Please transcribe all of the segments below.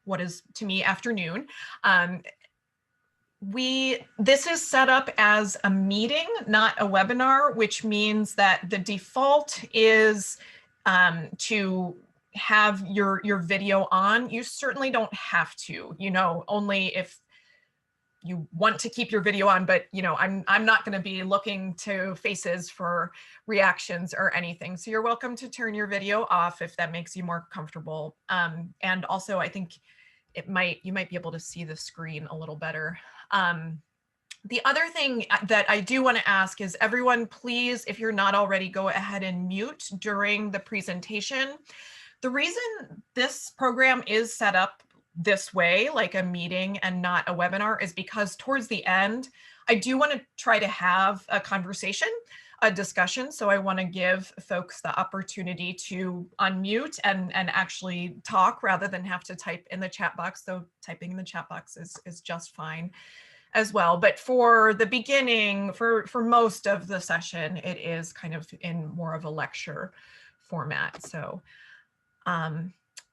what is to me afternoon. This is set up as a meeting, not a webinar, which means that the default is to have your video on. You certainly don't have to, only if you want to keep your video on, but I'm not going to be looking to faces for reactions or anything. So you're welcome to turn your video off if that makes you more comfortable. And also, I think you might be able to see the screen a little better. The other thing that I do want to ask is everyone, please, if you're not already, go ahead and mute during the presentation. The reason this program is set up this way, like a meeting and not a webinar, is because towards the end, I do want to try to have a conversation, a discussion. So I want to give folks the opportunity to unmute and actually talk rather than have to type in the chat box. So typing in the chat box is just fine as well. But for the beginning, for most of the session, it is kind of in more of a lecture format. So,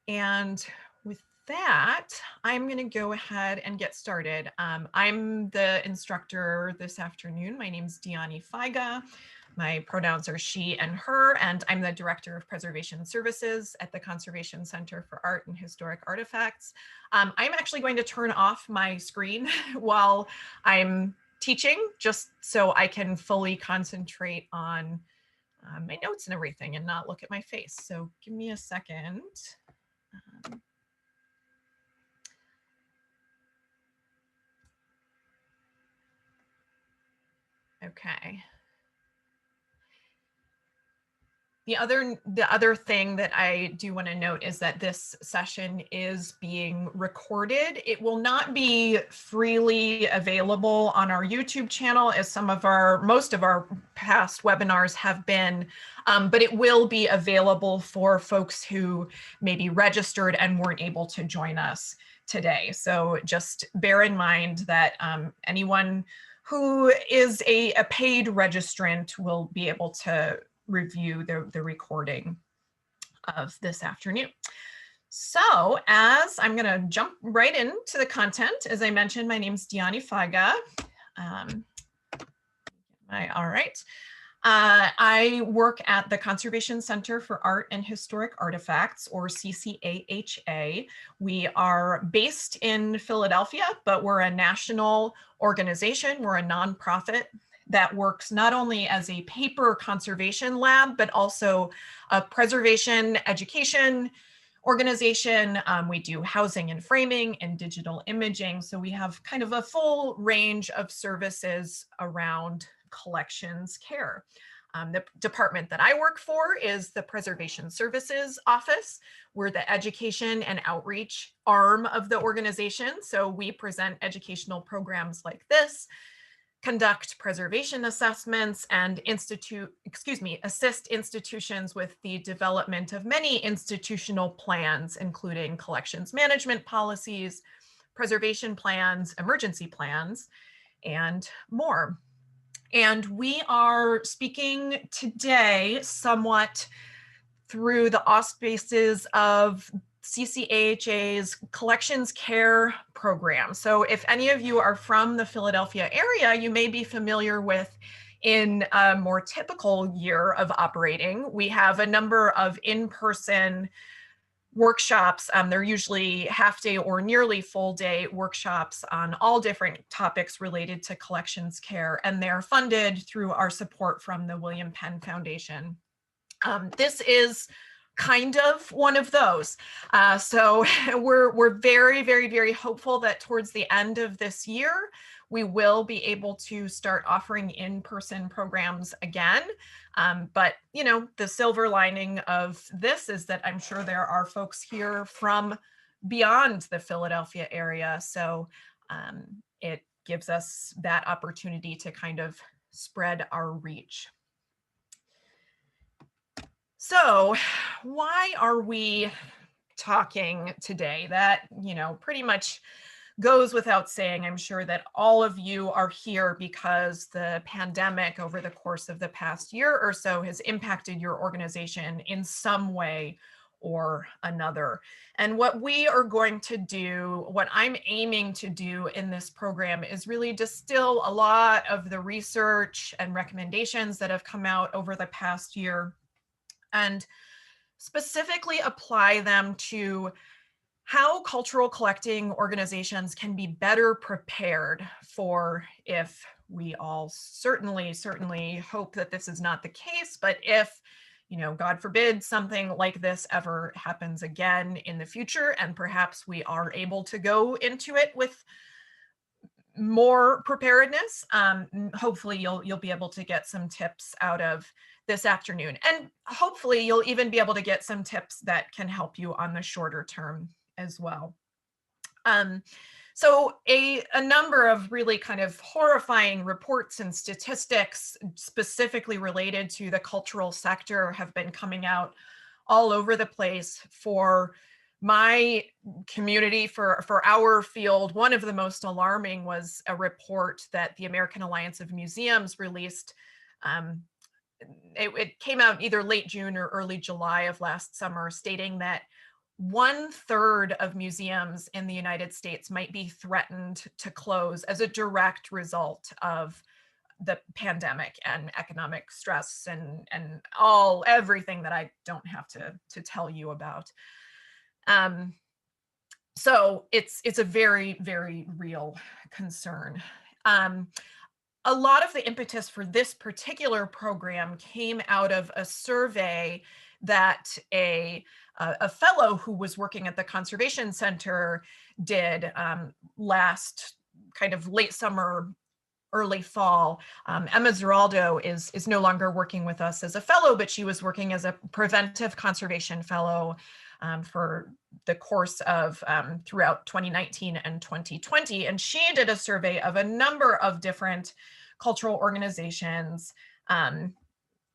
and with that, I'm going to go ahead and get started. I'm the instructor this afternoon. My name's Diani Faiga. My pronouns are she and her, and I'm the Director of Preservation Services at the Conservation Center for Art and Historic Artifacts. I'm actually going to turn off my screen while I'm teaching, just so I can fully concentrate on my notes and everything and not look at my face. So give me a second. Okay. The other thing that I do want to note is that this session is being recorded. It will not be freely available on our YouTube channel as most of our past webinars have been, but it will be available for folks who maybe registered and weren't able to join us today. So just bear in mind that anyone who is a paid registrant will be able to review the recording of this afternoon. So as I'm going to jump right into the content, as I mentioned, my name is Diani Faiga. All right. I work at the Conservation Center for Art and Historic Artifacts, or CCAHA. We are based in Philadelphia, but we're a national organization. We're a nonprofit that works not only as a paper conservation lab, but also a preservation education organization. We do housing and framing and digital imaging. So we have kind of a full range of services around collections care. The department that I work for is the Preservation Services Office. We're the education and outreach arm of the organization. So we present educational programs like this, conduct preservation assessments, and assist institutions with the development of many institutional plans, including collections management policies, preservation plans, emergency plans, and more. And we are speaking today somewhat through the auspices of CCAHA's Collections Care program. So if any of you are from the Philadelphia area, you may be familiar with, in a more typical year of operating, we have a number of in-person workshops. They're usually half-day or nearly full-day workshops on all different topics related to collections care, and they're funded through our support from the William Penn Foundation. This is kind of one of those. So we're very, very, very hopeful that towards the end of this year, we will be able to start offering in-person programs again. But the silver lining of this is that I'm sure there are folks here from beyond the Philadelphia area. So it gives us that opportunity to kind of spread our reach. So why are we talking today? That, pretty much goes without saying. I'm sure that all of you are here because the pandemic over the course of the past year or so has impacted your organization in some way or another. And what we are going to do, what I'm aiming to do in this program, is really distill a lot of the research and recommendations that have come out over the past year and specifically apply them to how cultural collecting organizations can be better prepared for, if we all certainly hope that this is not the case, but if, God forbid, something like this ever happens again in the future, and perhaps we are able to go into it with more preparedness. Hopefully you'll be able to get some tips out of this afternoon, and hopefully you'll even be able to get some tips that can help you on the shorter term as well. So a number of really kind of horrifying reports and statistics specifically related to the cultural sector have been coming out all over the place for my community, for our field. One of the most alarming was a report that the American Alliance of Museums released. It came out either late June or early July of last summer, stating that 1/3 of museums in the United States might be threatened to close as a direct result of the pandemic and economic stress and everything that I don't have to tell you about. So it's a very, very real concern. A lot of the impetus for this particular program came out of a survey that a fellow who was working at the Conservation Center did last kind of late summer, early fall. Emma Zeraldo is no longer working with us as a fellow, but she was working as a preventive conservation fellow for the course of throughout 2019 and 2020. And she did a survey of a number of different cultural organizations.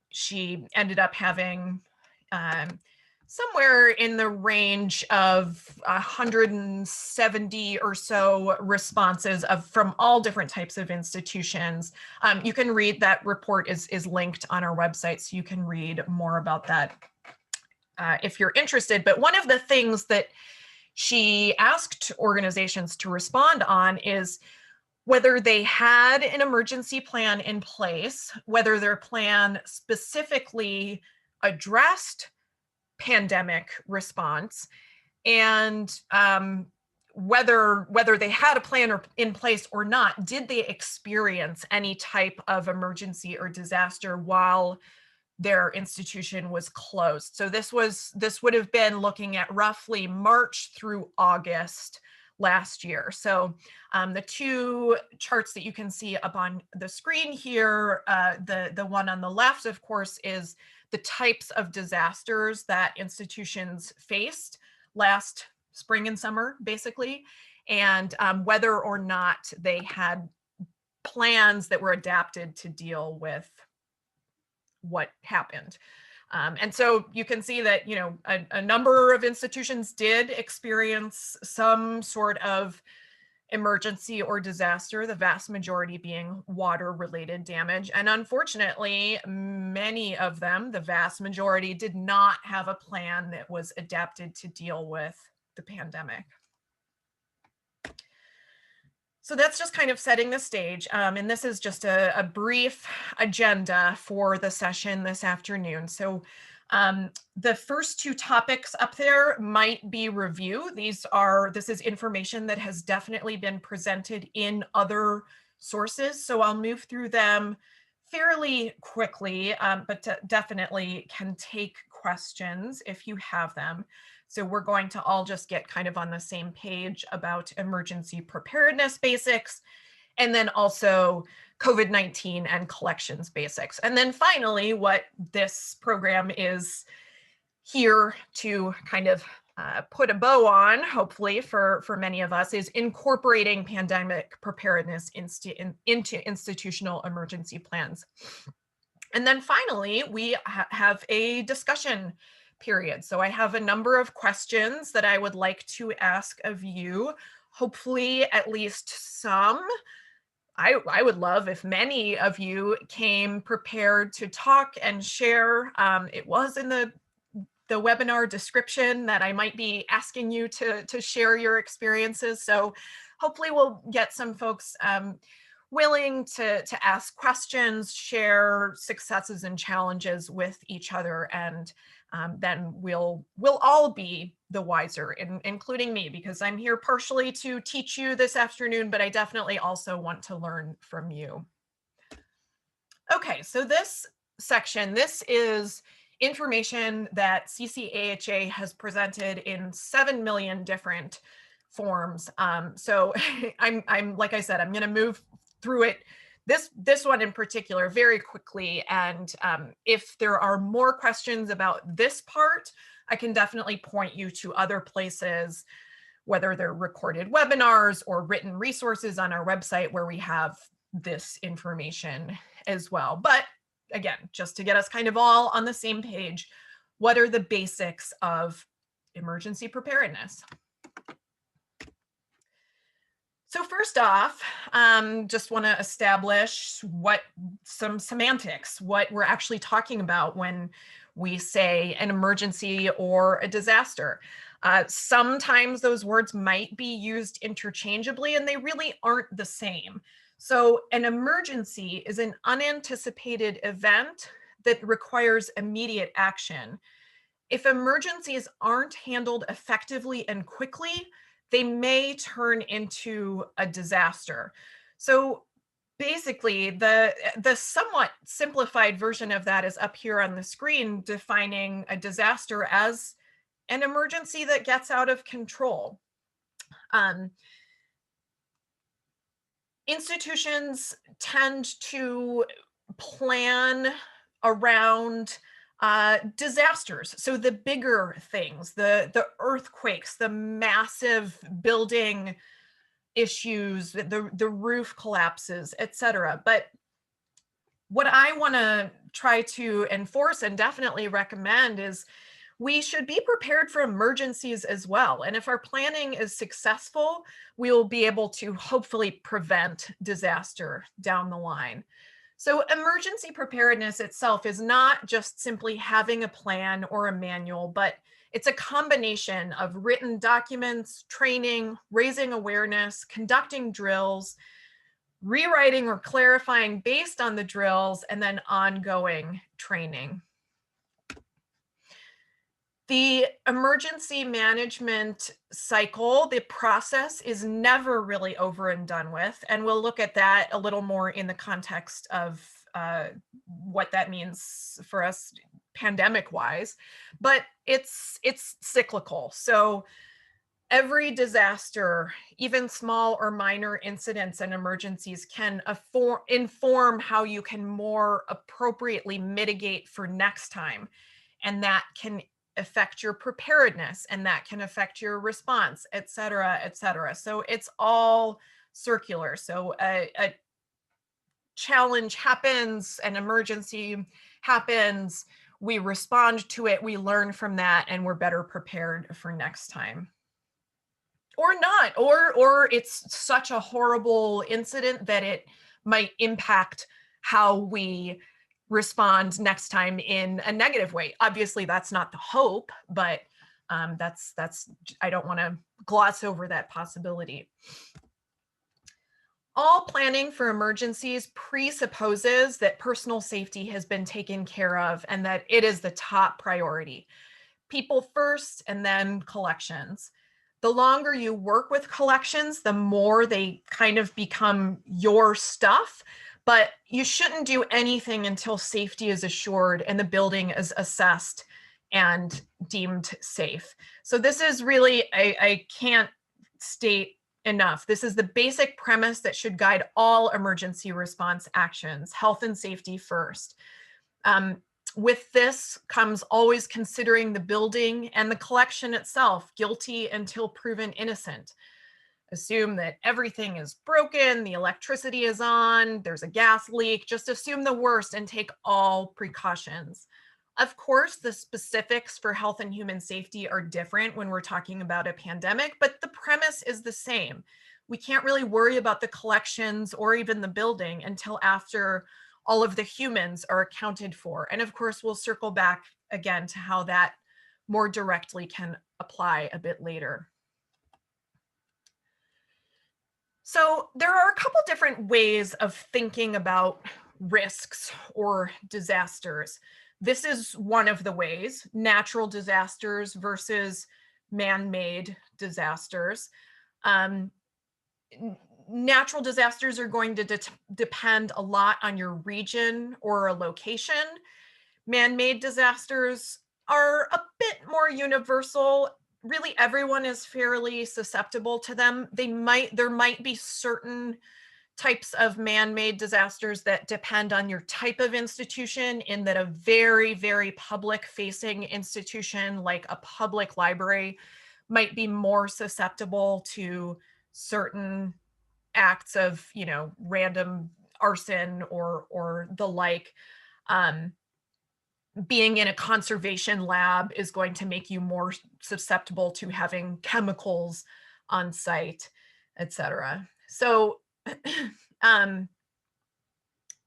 She ended up having somewhere in the range of 170 or so responses from all different types of institutions. You can read that report is linked on our website, so you can read more about that if you're interested. But one of the things that she asked organizations to respond on is whether they had an emergency plan in place, whether their plan specifically addressed pandemic response, and whether they had a plan in place or not. Did they experience any type of emergency or disaster while their institution was closed? So this would have been looking at roughly March through August last year. So the two charts that you can see up on the screen here, the one on the left, of course, is the types of disasters that institutions faced last spring and summer, basically, and whether or not they had plans that were adapted to deal with what happened. And so you can see that, a number of institutions did experience some sort of emergency or disaster, the vast majority being water-related damage. And unfortunately, many of them, the vast majority, did not have a plan that was adapted to deal with the pandemic. So that's just kind of setting the stage. And this is just a brief agenda for the session this afternoon. So the first two topics up there might be review. This is information that has definitely been presented in other sources. So I'll move through them fairly quickly, but definitely can take questions if you have them. So we're going to all just get kind of on the same page about emergency preparedness basics, and then also COVID-19 and collections basics. And then finally, what this program is here to kind of put a bow on, hopefully for many of us, is incorporating pandemic preparedness into institutional emergency plans. And then finally, we have a discussion period. So I have a number of questions that I would like to ask of you. Hopefully at least some. I would love if many of you came prepared to talk and share. It was in the the webinar description that I might be asking you to share your experiences. So hopefully we'll get some folks willing to ask questions, share successes and challenges with each other, and then we'll all be the wiser, including me, because I'm here partially to teach you this afternoon, but I definitely also want to learn from you. Okay, so this section, this is information that CCAHA has presented in 7 million different forms. So I'm like I said, I'm going to move through it, this one in particular, very quickly. And if there are more questions about this part, I can definitely point you to other places, whether they're recorded webinars or written resources on our website where we have this information as well. But again, just to get us kind of all on the same page, what are the basics of emergency preparedness? So first off, just want to establish some semantics, what we're actually talking about when we say an emergency or a disaster. Sometimes those words might be used interchangeably, and they really aren't the same. So an emergency is an unanticipated event that requires immediate action. If emergencies aren't handled effectively and quickly, they may turn into a disaster. So basically, the somewhat simplified version of that is up here on the screen, defining a disaster as an emergency that gets out of control. Institutions tend to plan around disasters. So the bigger things, the earthquakes, the massive building issues, the roof collapses, etc. But what I want to try to enforce and definitely recommend is we should be prepared for emergencies as well. And if our planning is successful, we will be able to hopefully prevent disaster down the line. So emergency preparedness itself is not just simply having a plan or a manual, but it's a combination of written documents, training, raising awareness, conducting drills, rewriting or clarifying based on the drills, and then ongoing training. The emergency management cycle, the process is never really over and done with. And we'll look at that a little more in the context of what that means for us pandemic-wise. But it's cyclical. So every disaster, even small or minor incidents and emergencies, can inform how you can more appropriately mitigate for next time. And that can affect your preparedness, and that can affect your response, et cetera, et cetera. So it's all circular. So a challenge happens, an emergency happens, we respond to it, we learn from that, and we're better prepared for next time. Or not, or it's such a horrible incident that it might impact how we respond next time in a negative way. Obviously, that's not the hope, but that's I don't want to gloss over that possibility. All planning for emergencies presupposes that personal safety has been taken care of and that it is the top priority. People first, and then collections. The longer you work with collections, the more they kind of become your stuff, but you shouldn't do anything until safety is assured and the building is assessed and deemed safe. So this is really, I can't state enough. This is the basic premise that should guide all emergency response actions: health and safety first. With this comes always considering the building and the collection itself guilty until proven innocent. Assume that everything is broken, the electricity is on, there's a gas leak. Just assume the worst and take all precautions. Of course, the specifics for health and human safety are different when we're talking about a pandemic, but the premise is the same. We can't really worry about the collections or even the building until after all of the humans are accounted for. And of course, we'll circle back again to how that more directly can apply a bit later. So there are a couple different ways of thinking about risks or disasters. This is one of the ways: natural disasters versus man-made disasters. Um, Natural disasters are going to depend a lot on your region or a location. Man-made disasters are a bit more universal. Really, everyone is fairly susceptible to them. There might be certain types of man-made disasters that depend on your type of institution, in that a very, very public-facing institution like a public library might be more susceptible to certain acts of, random arson or the like. Um, Being in a conservation lab is going to make you more susceptible to having chemicals on site, etc. So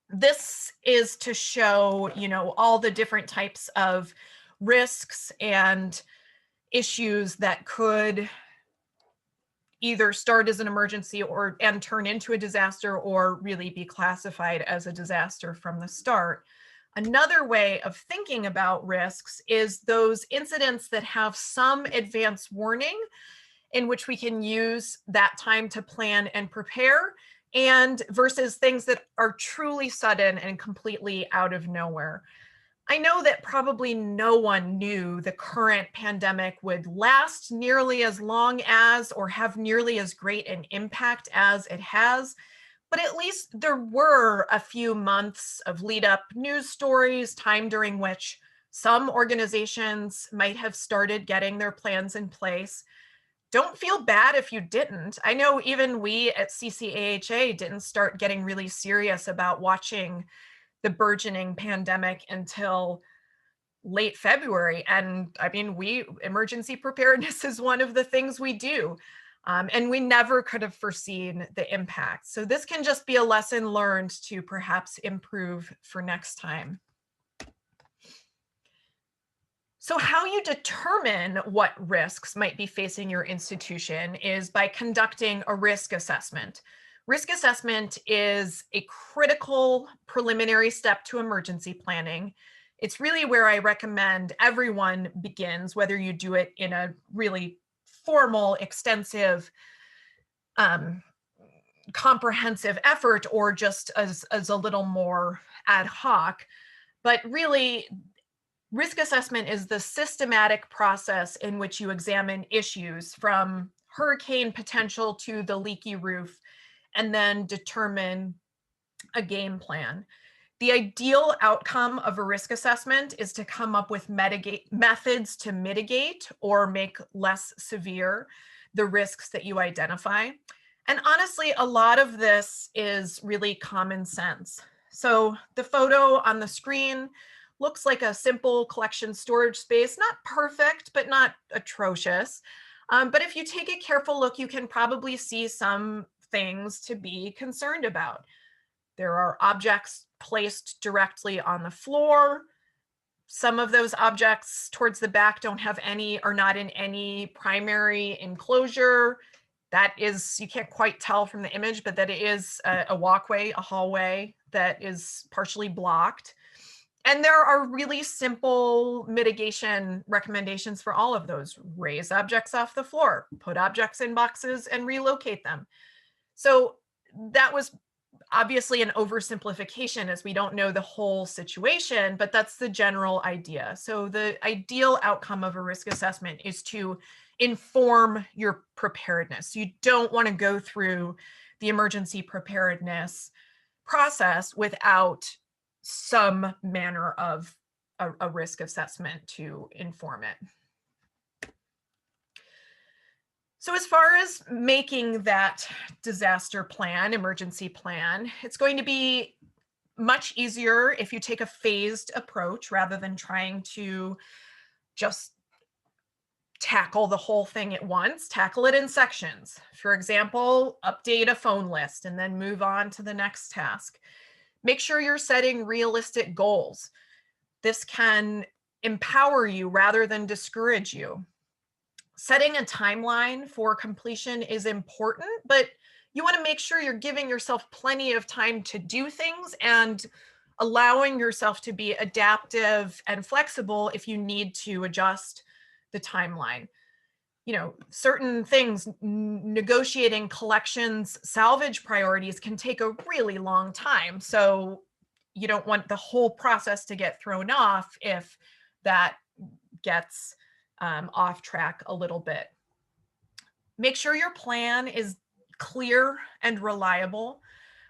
this is to show, all the different types of risks and issues that could either start as an emergency and turn into a disaster, or really be classified as a disaster from the start. Another way of thinking about risks is those incidents that have some advance warning, in which we can use that time to plan and prepare, and versus things that are truly sudden and completely out of nowhere. I know that probably no one knew the current pandemic would last nearly as long as, or have nearly as great an impact as it has, but at least there were a few months of lead up news stories, time during which some organizations might have started getting their plans in place. Don't feel bad if you didn't. I know even we at CCAHA didn't start getting really serious about watching the burgeoning pandemic until late February. And I mean, emergency preparedness is one of the things we do. And we never could have foreseen the impact. So this can just be a lesson learned to perhaps improve for next time. So how you determine what risks might be facing your institution is by conducting a risk assessment. Risk assessment is a critical preliminary step to emergency planning. It's really where I recommend everyone begins, whether you do it in a really formal, extensive, comprehensive effort, or just as a little more ad hoc. But really, risk assessment is the systematic process in which you examine issues from hurricane potential to the leaky roof, and then determine a game plan. The ideal outcome of a risk assessment is to come up with methods to mitigate or make less severe the risks that you identify. And honestly, a lot of this is really common sense. So the photo on the screen looks like a simple collection storage space, not perfect, but not atrocious. But if you take a careful look, you can probably see some things to be concerned about. There are objects placed directly on the floor. Some of those objects towards the back are not in any primary enclosure. That is, you can't quite tell from the image, but that it is a walkway, a hallway that is partially blocked. And there are really simple mitigation recommendations for all of those. Raise objects off the floor, put objects in boxes and relocate them. So that was obviously an oversimplification, as we don't know the whole situation, but that's the general idea. So the ideal outcome of a risk assessment is to inform your preparedness. You don't want to go through the emergency preparedness process without some manner of a risk assessment to inform it. So as far as making that disaster plan, emergency plan, it's going to be much easier if you take a phased approach rather than trying to just tackle the whole thing at once. Tackle it in sections. For example, update a phone list and then move on to the next task. Make sure you're setting realistic goals. This can empower you rather than discourage you. Setting a timeline for completion is important, but you want to make sure you're giving yourself plenty of time to do things and allowing yourself to be adaptive and flexible if you need to adjust the timeline. Certain things, negotiating collections salvage priorities can take a really long time. So you don't want the whole process to get thrown off if that gets off track a little bit. Make sure your plan is clear and reliable.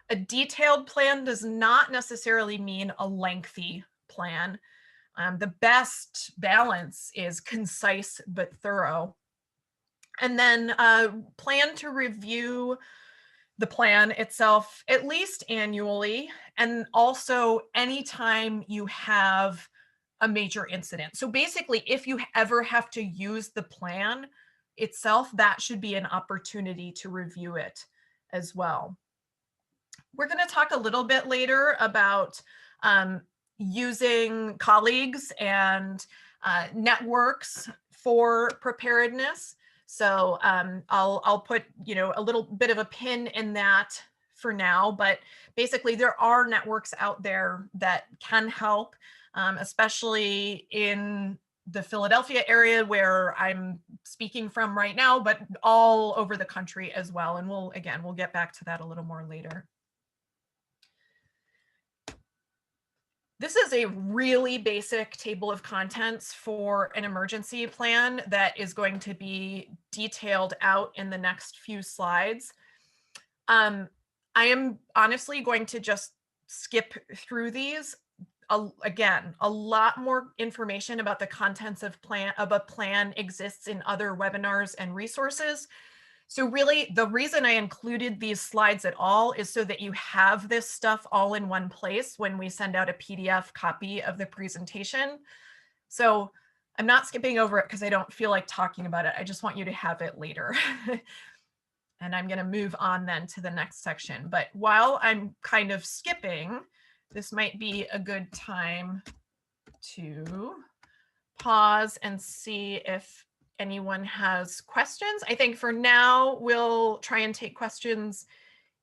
A detailed plan does not necessarily mean a lengthy plan. The best balance is concise but thorough. And then plan to review the plan itself at least annually, and also anytime you have a major incident. So basically, if you ever have to use the plan itself, that should be an opportunity to review it as well. We're going to talk a little bit later about using colleagues and networks for preparedness. So I'll put a little bit of a pin in that for now, but basically there are networks out there that can help, especially in the Philadelphia area where I'm speaking from right now, but all over the country as well. And we'll get back to that a little more later. This is a really basic table of contents for an emergency plan that is going to be detailed out in the next few slides. I am honestly going to just skip through these. Again, a lot more information about the contents of a plan exists in other webinars and resources. So really, the reason I included these slides at all is so that you have this stuff all in one place when we send out a PDF copy of the presentation. So I'm not skipping over it because I don't feel like talking about it. I just want you to have it later. And I'm going to move on then to the next section. But while I'm kind of skipping, this might be a good time to pause and see if anyone has questions. I think for now, we'll try and take questions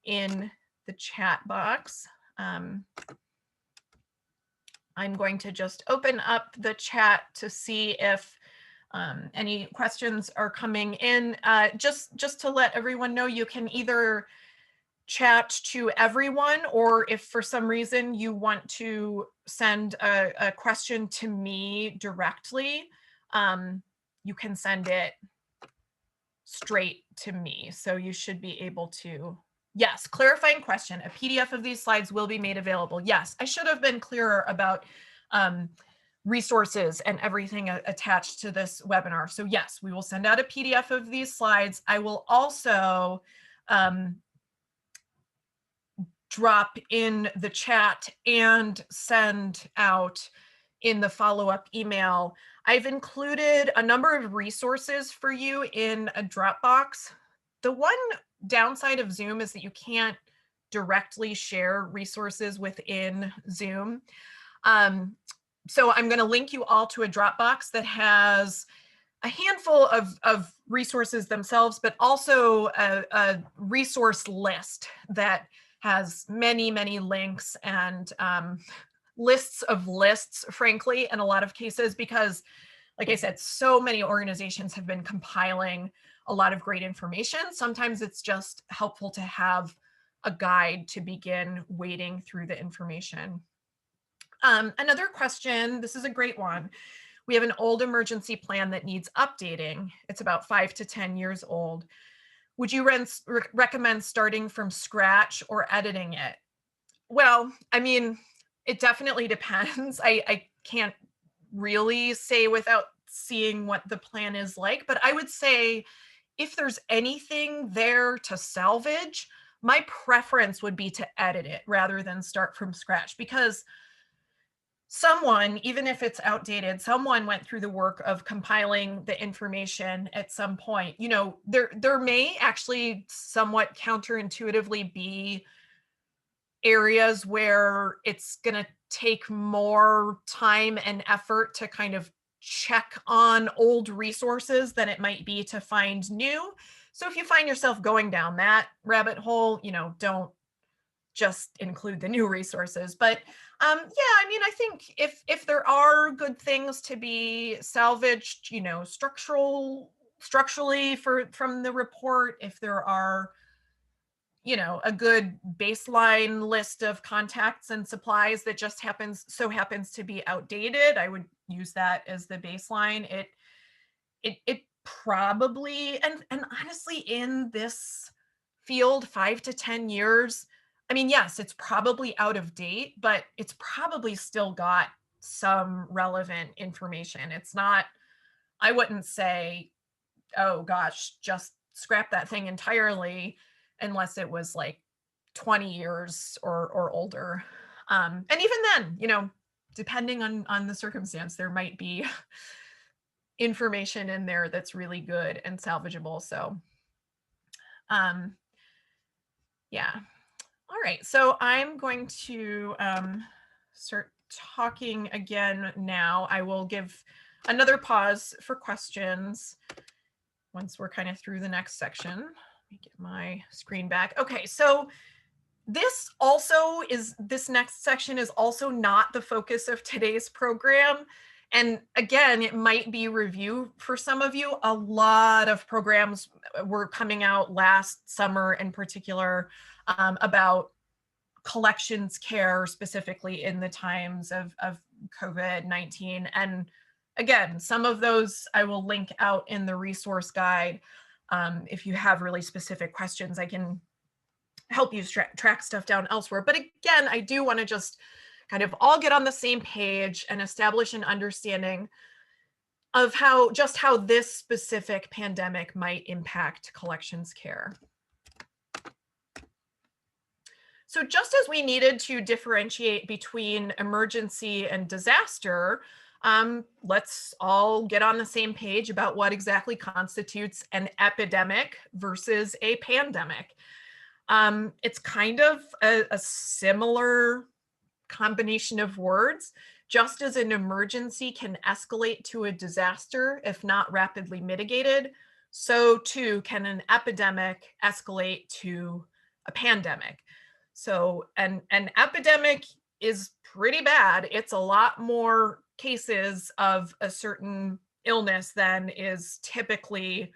in the chat box. I'm going to just open up the chat to see if any questions are coming in. Just to let everyone know, you can either chat to everyone, or if for some reason you want to send a question to me directly, you can send it straight to me. So you should be able to. Yes, clarifying question. A PDF of these slides will be made available. Yes, I should have been clearer about resources and everything attached to this webinar. So yes, we will send out a PDF of these slides. I will also drop in the chat and send out in the follow-up email. I've included a number of resources for you in a Dropbox. The one downside of Zoom is that you can't directly share resources within Zoom. So I'm going to link you all to a Dropbox that has a handful of resources themselves, but also a resource list that has many, many links and lists of lists, frankly, in a lot of cases, because, like I said, so many organizations have been compiling a lot of great information. Sometimes it's just helpful to have a guide to begin wading through the information. Another question, this is a great one. We have an old emergency plan that needs updating. It's about 5 to 10 years old. Would you recommend starting from scratch or editing it? Well, I mean, it definitely depends. I can't really say without seeing what the plan is like, but I would say if there's anything there to salvage, my preference would be to edit it rather than start from scratch, because someone, even if it's outdated, someone went through the work of compiling the information at some point. You know, there may actually somewhat counterintuitively be areas where it's going to take more time and effort to kind of check on old resources than it might be to find new. So if you find yourself going down that rabbit hole, don't just include the new resources. But yeah, I mean, I think if there are good things to be salvaged, structurally from the report, if there are a good baseline list of contacts and supplies that just happens to be outdated, I would use that as the baseline. It probably, and honestly, in this field, 5 to 10 years, I mean, yes, it's probably out of date, but it's probably still got some relevant information. It's not, I wouldn't say, oh gosh, just scrap that thing entirely, unless it was like 20 years or older. And even then, depending on the circumstance, there might be information in there that's really good and salvageable. So yeah. All right, so I'm going to start talking again now. I will give another pause for questions once we're kind of through the next section. Let me get my screen back. Okay, so this next section is also not the focus of today's program. And again, it might be review for some of you. A lot of programs were coming out last summer in particular about collections care, specifically in the times of COVID-19. And again, some of those I will link out in the resource guide. If you have really specific questions, I can help you track stuff down elsewhere. But again, I do want to just kind of all get on the same page and establish an understanding of how this specific pandemic might impact collections care. So just as we needed to differentiate between emergency and disaster, let's all get on the same page about what exactly constitutes an epidemic versus a pandemic. It's kind of a similar combination of words. Just as an emergency can escalate to a disaster if not rapidly mitigated, so too can an epidemic escalate to a pandemic. So an epidemic is pretty bad. It's a lot more cases of a certain illness than is typically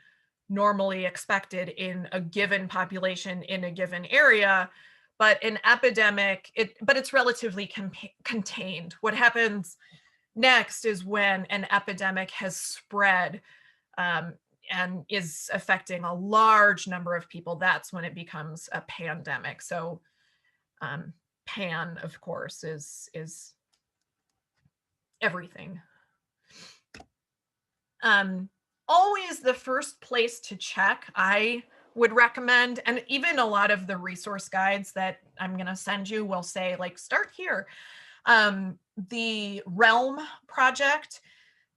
normally expected in a given population in a given area. But an epidemic, it's relatively contained. What happens next is when an epidemic has spread and is affecting a large number of people. That's when it becomes a pandemic. So pan, of course, is everything. Always the first place to check, I would recommend, and even a lot of the resource guides that I'm going to send you will say, like, start here. The REALM project,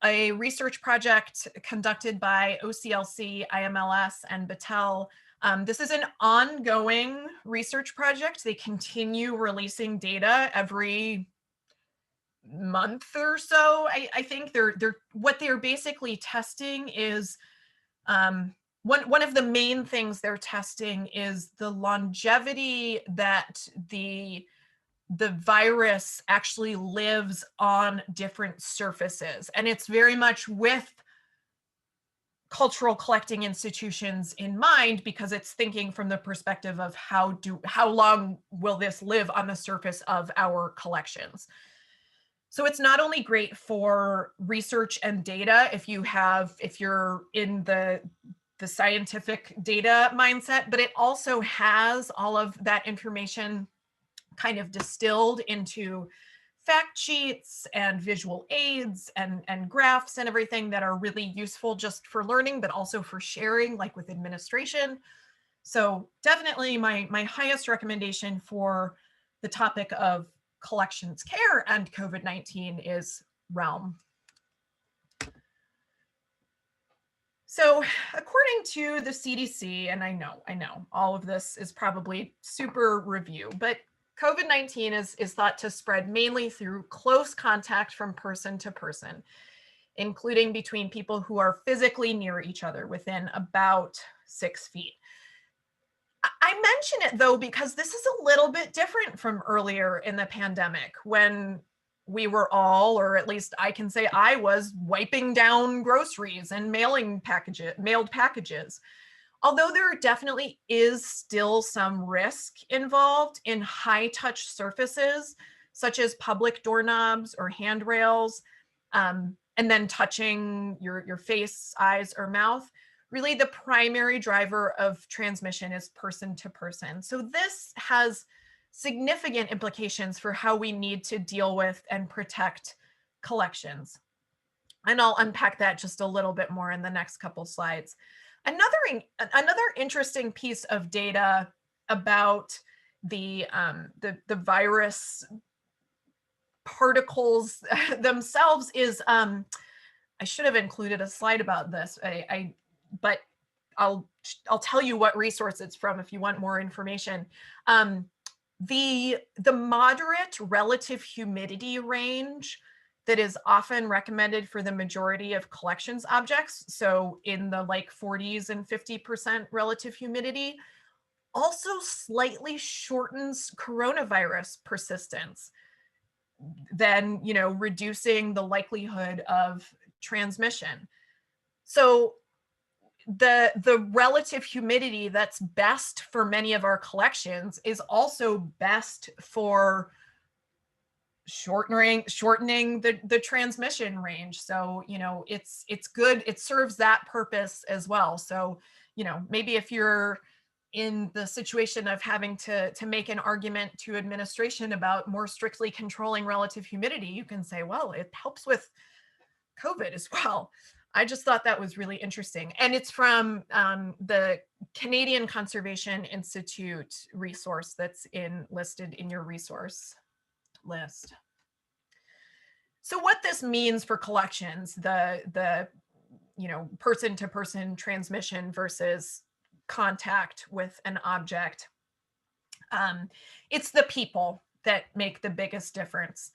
a research project conducted by OCLC, IMLS, and Battelle. This is an ongoing research project. They continue releasing data every month or so. I think what they're basically testing is one of the main things they're testing is the longevity that the virus actually lives on different surfaces. And it's very much with cultural collecting institutions in mind, because it's thinking from the perspective of how long will this live on the surface of our collections. So it's not only great for research and data if you're in the scientific data mindset, but it also has all of that information kind of distilled into fact sheets and visual aids and graphs and everything that are really useful just for learning, but also for sharing, like with administration. So definitely my highest recommendation for the topic of collections care and COVID-19 is REALM. So according to the CDC, and I know all of this is probably super review, but COVID-19 is thought to spread mainly through close contact from person to person, including between people who are physically near each other within about 6 feet. I mention it though because this is a little bit different from earlier in the pandemic when we were all, or at least I can say I was, wiping down groceries and mailed packages. Although there definitely is still some risk involved in high touch surfaces, such as public doorknobs or handrails, and then touching your face, eyes, or mouth, really the primary driver of transmission is person to person. So this has significant implications for how we need to deal with and protect collections. And I'll unpack that just a little bit more in the next couple slides. Another interesting piece of data about the virus particles themselves is, I should have included a slide about this, but I'll tell you what resource it's from if you want more information. The moderate relative humidity range that is often recommended for the majority of collections objects, so in the like 40s and 50% relative humidity, also slightly shortens coronavirus persistence, then, reducing the likelihood of transmission. So the relative humidity that's best for many of our collections is also best for shortening the transmission range. So, it's good. It serves that purpose as well. So, maybe if you're in the situation of having to make an argument to administration about more strictly controlling relative humidity, you can say, well, it helps with COVID as well. I just thought that was really interesting. And it's from the Canadian Conservation Institute resource that's listed in your resource list. So what this means for collections, the person to person transmission versus contact with an object, it's the people that make the biggest difference.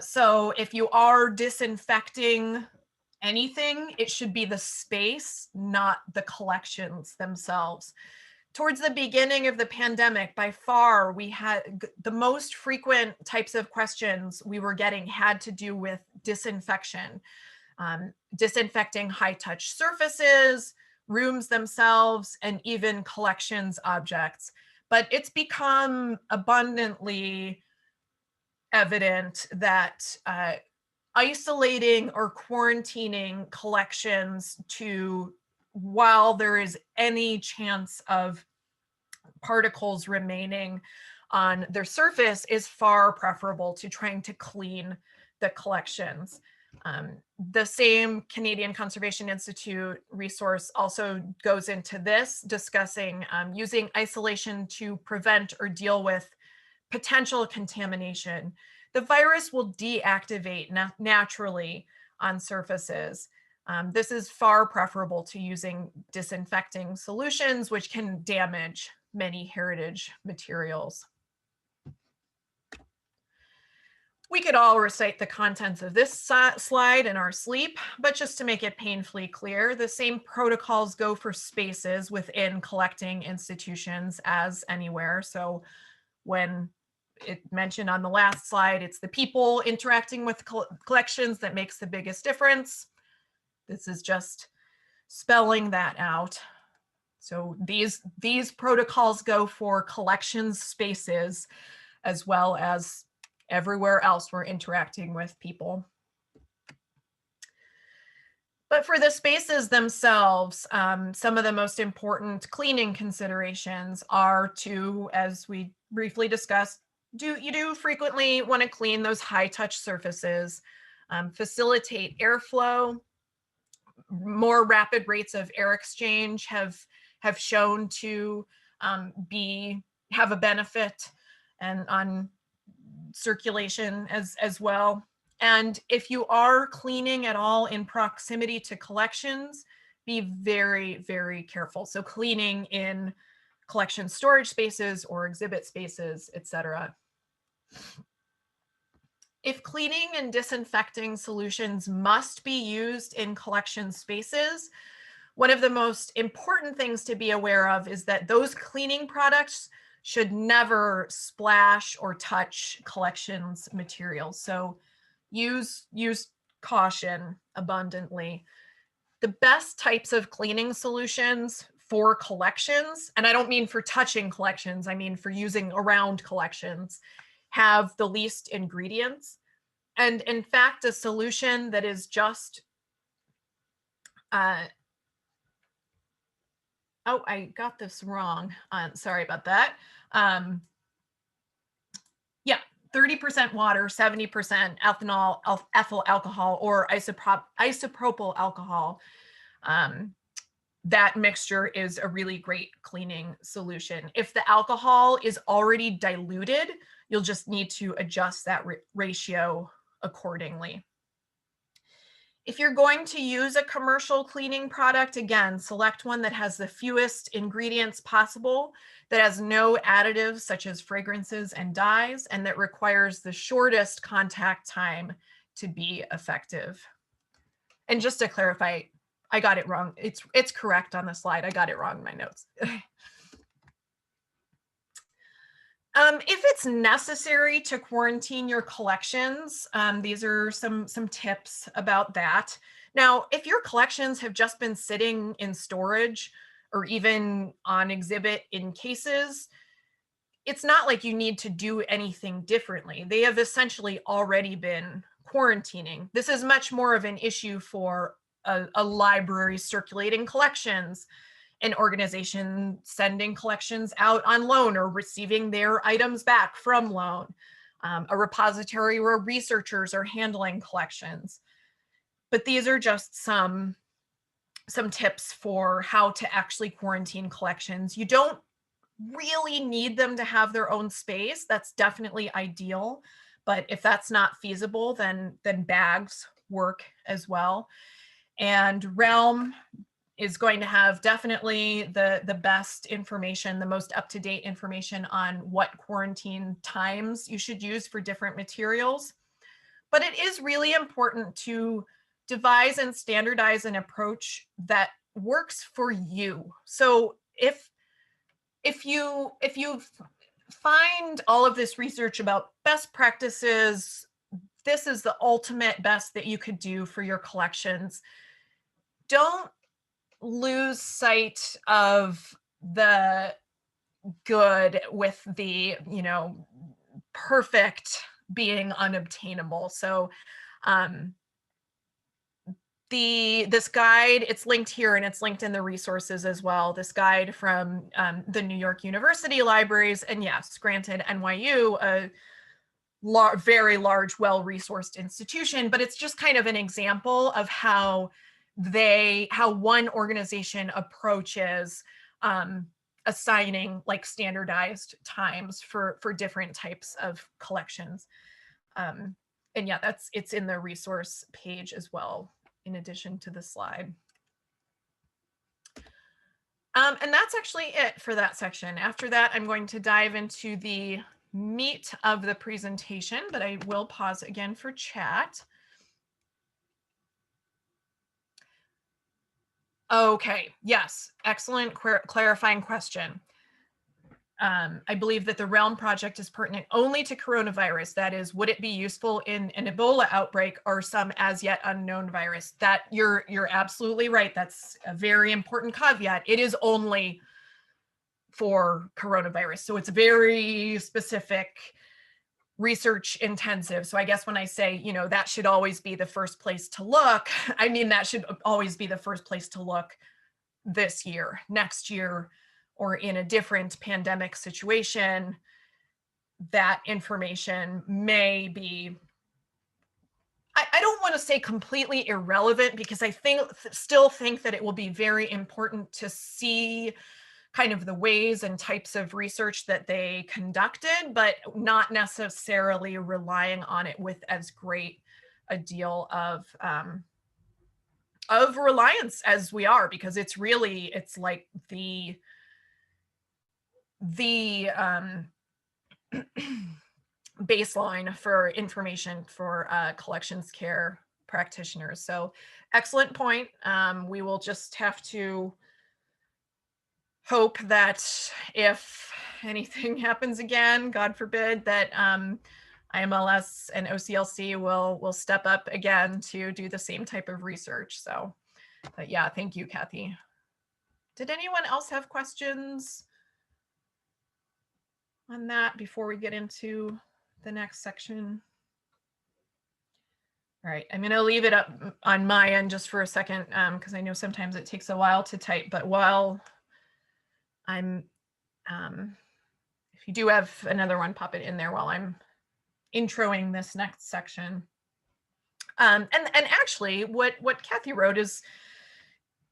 So if you are disinfecting anything, it should be the space, not the collections themselves. Towards the beginning of the pandemic, by far, we had the most frequent types of questions we were getting had to do with disinfection, disinfecting high-touch surfaces, rooms themselves, and even collections objects. But it's become abundantly evident that isolating or quarantining collections while there is any chance of particles remaining on their surface is far preferable to trying to clean the collections. The same Canadian Conservation Institute resource also goes into this, discussing using isolation to prevent or deal with potential contamination. The virus will deactivate naturally on surfaces. This is far preferable to using disinfecting solutions, which can damage many heritage materials. We could all recite the contents of this slide in our sleep, but just to make it painfully clear, the same protocols go for spaces within collecting institutions as anywhere. So when it mentioned on the last slide, it's the people interacting with collections that makes the biggest difference. This is just spelling that out. So these protocols go for collections spaces as well as everywhere else we're interacting with people. But for the spaces themselves, some of the most important cleaning considerations are to, as we briefly discussed, you do frequently want to clean those high touch surfaces, facilitate airflow. More rapid rates of air exchange have shown to have a benefit and on circulation as well. And if you are cleaning at all in proximity to collections, be very, very careful. So cleaning in collection storage spaces or exhibit spaces, etc. If cleaning and disinfecting solutions must be used in collection spaces, one of the most important things to be aware of is that those cleaning products should never splash or touch collections materials. So use caution abundantly. The best types of cleaning solutions for collections, and I don't mean for touching collections, I mean for using around collections, have the least ingredients. And in fact, a solution that is just, oh, I got this wrong. Sorry about that. Yeah, 30% water, 70% ethanol, ethyl alcohol, or isopropyl alcohol. That mixture is a really great cleaning solution. If the alcohol is already diluted, you'll just need to adjust that ratio accordingly. If you're going to use a commercial cleaning product, again, select one that has the fewest ingredients possible, that has no additives such as fragrances and dyes, and that requires the shortest contact time to be effective. And just to clarify, I got it wrong. It's correct on the slide. I got it wrong in my notes. If it's necessary to quarantine your collections, these are some tips about that. Now, if your collections have just been sitting in storage or even on exhibit in cases, it's not like you need to do anything differently. They have essentially already been quarantining. This is much more of an issue for a library circulating collections, an organization sending collections out on loan or receiving their items back from loan, a repository where researchers are handling collections. But these are just some tips for how to actually quarantine collections. You don't really need them to have their own space. That's definitely ideal. But if that's not feasible, then bags work as well. And Realm is going to have definitely the best information, the most up-to-date information on what quarantine times you should use for different materials. But it is really important to devise and standardize an approach that works for you. So if you find all of this research about best practices, this is the ultimate best that you could do for your collections, don't lose sight of the good with the, perfect being unobtainable. So this guide, it's linked here and it's linked in the resources as well. This guide from the New York University libraries, and yes, granted, NYU, a very large, well-resourced institution, but it's just kind of an example of how one organization approaches assigning like standardized times for different types of collections. And yeah, it's in the resource page as well, in addition to the slide. And that's actually it for that section. After that, I'm going to dive into the meat of the presentation, but I will pause again for chat. Okay, yes, excellent clarifying question. I believe that the Realm project is pertinent only to coronavirus. That is, would it be useful in an Ebola outbreak or some as yet unknown virus? That you're absolutely right. That's a very important caveat. It is only for coronavirus. So it's very specific, research intensive. So I guess when I say, that should always be the first place to look, I mean, that should always be the first place to look this year, next year, or in a different pandemic situation. That information may be, I don't want to say completely irrelevant, because I still think that it will be very important to see kind of the ways and types of research that they conducted, but not necessarily relying on it with as great a deal of reliance as we are, because it's like the baseline for information for collections care practitioners. So excellent point. We will just have to hope that if anything happens again, God forbid, that IMLS and OCLC will step up again to do the same type of research. So, but yeah, thank you, Kathy. Did anyone else have questions on that before we get into the next section? All right, I'm going to leave it up on my end just for a second because I know sometimes it takes a while to type, but while I'm, if you do have another one, pop it in there while I'm introing this next section. And actually what Kathy wrote is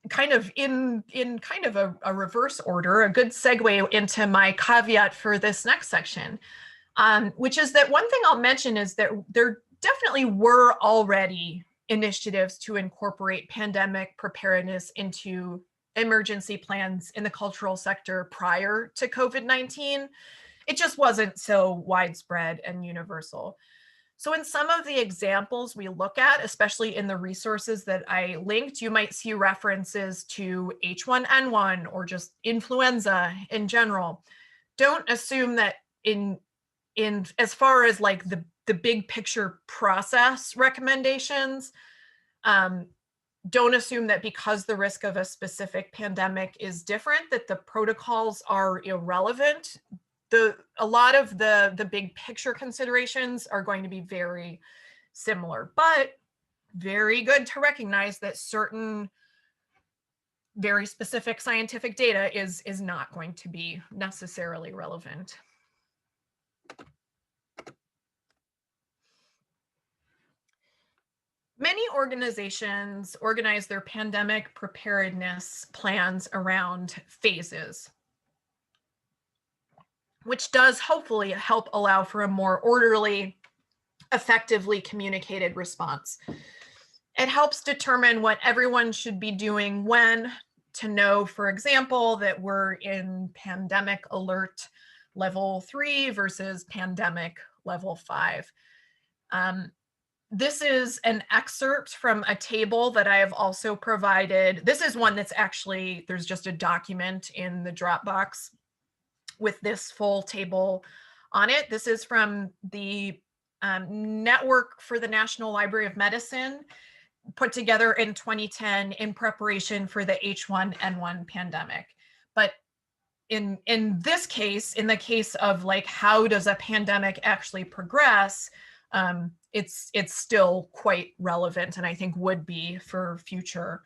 kind of in kind of a reverse order, a good segue into my caveat for this next section, which is that one thing I'll mention is that there definitely were already initiatives to incorporate pandemic preparedness into emergency plans in the cultural sector prior to COVID-19. It just wasn't so widespread and universal. So in some of the examples we look at, especially in the resources that I linked, you might see references to H1N1 or just influenza in general. Don't assume that in as far as like the big picture process recommendations, don't assume that because the risk of a specific pandemic is different, that the protocols are irrelevant. A lot of the big picture considerations are going to be very similar, but very good to recognize that certain very specific scientific data is not going to be necessarily relevant. Many organizations organize their pandemic preparedness plans around phases, which does hopefully help allow for a more orderly, effectively communicated response. It helps determine what everyone should be doing when, to know, for example, that we're in pandemic alert level 3 versus pandemic level 5. This is an excerpt from a table that I have also provided. This is one that's actually, there's just a document in the Dropbox with this full table on it. This is from the Network for the National Library of Medicine, put together in 2010 in preparation for the H1N1 pandemic. But in this case, in the case of like, how does a pandemic actually progress, it's still quite relevant, and I think would be for future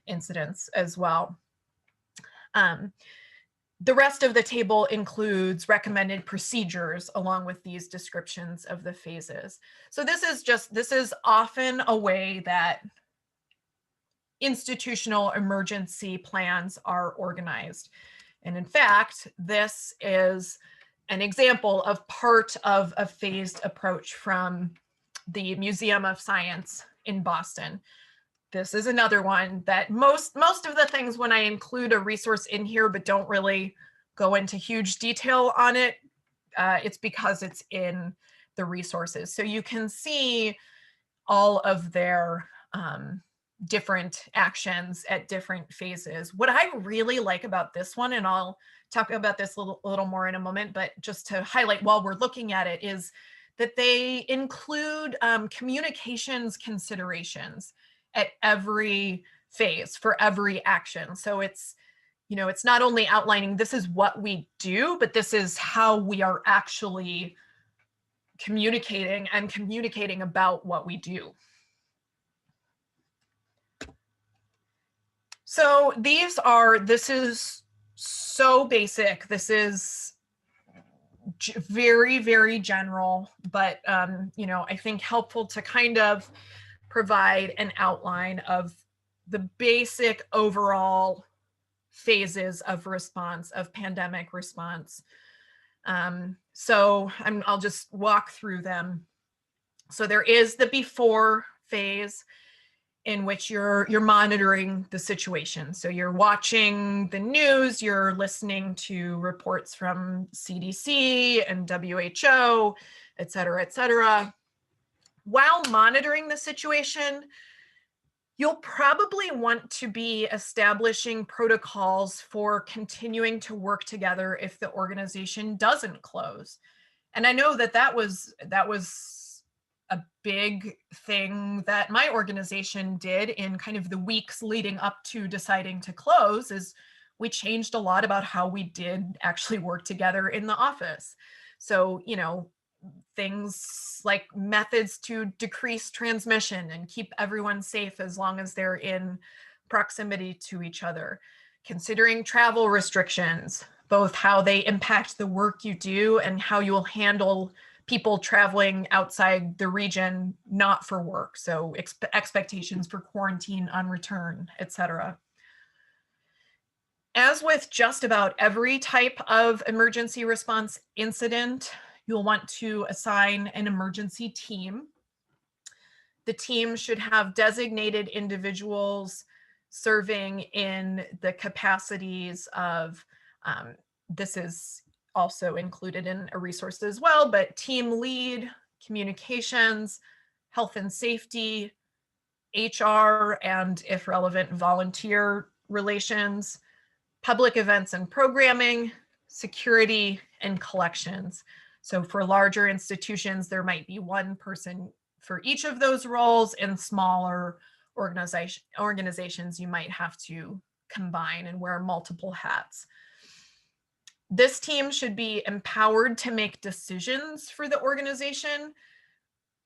incidents as well. The rest of the table includes recommended procedures along with these descriptions of the phases. So this is often a way that institutional emergency plans are organized. And in fact, this is an example of part of a phased approach from the Museum of Science in Boston. This is another one that most of the things, when I include a resource in here but don't really go into huge detail on it, it's because it's in the resources. So you can see all of their different actions at different phases. What I really like about this one, and I'll talk about this a little more in a moment, but just to highlight while we're looking at it, is that they include communications considerations at every phase for every action. So it's, you know, it's not only outlining this is what we do, but this is how we are actually communicating and communicating about what we do. So this is so basic. This is very, very general, but you know, I think helpful to kind of provide an outline of the basic overall phases of response, of pandemic response. So I'll just walk through them. So there is the before phase. in which you're monitoring the situation. So you're watching the news, you're listening to reports from CDC and WHO, et cetera, et cetera. While monitoring the situation, you'll probably want to be establishing protocols for continuing to work together if the organization doesn't close. And I know that was a big thing that my organization did in kind of the weeks leading up to deciding to close, is we changed a lot about how we did actually work together in the office. So, things like methods to decrease transmission and keep everyone safe as long as they're in proximity to each other. Considering travel restrictions, both how they impact the work you do and how you will handle people traveling outside the region, not for work. So expectations for quarantine on return, et cetera. As with just about every type of emergency response incident, you'll want to assign an emergency team. The team should have designated individuals serving in the capacities of, this is also included in a resource as well, but team lead, communications, health and safety, HR, and if relevant, volunteer relations, public events and programming, security, and collections. So for larger institutions, there might be one person for each of those roles. In smaller organizations, you might have to combine and wear multiple hats. This team should be empowered to make decisions for the organization,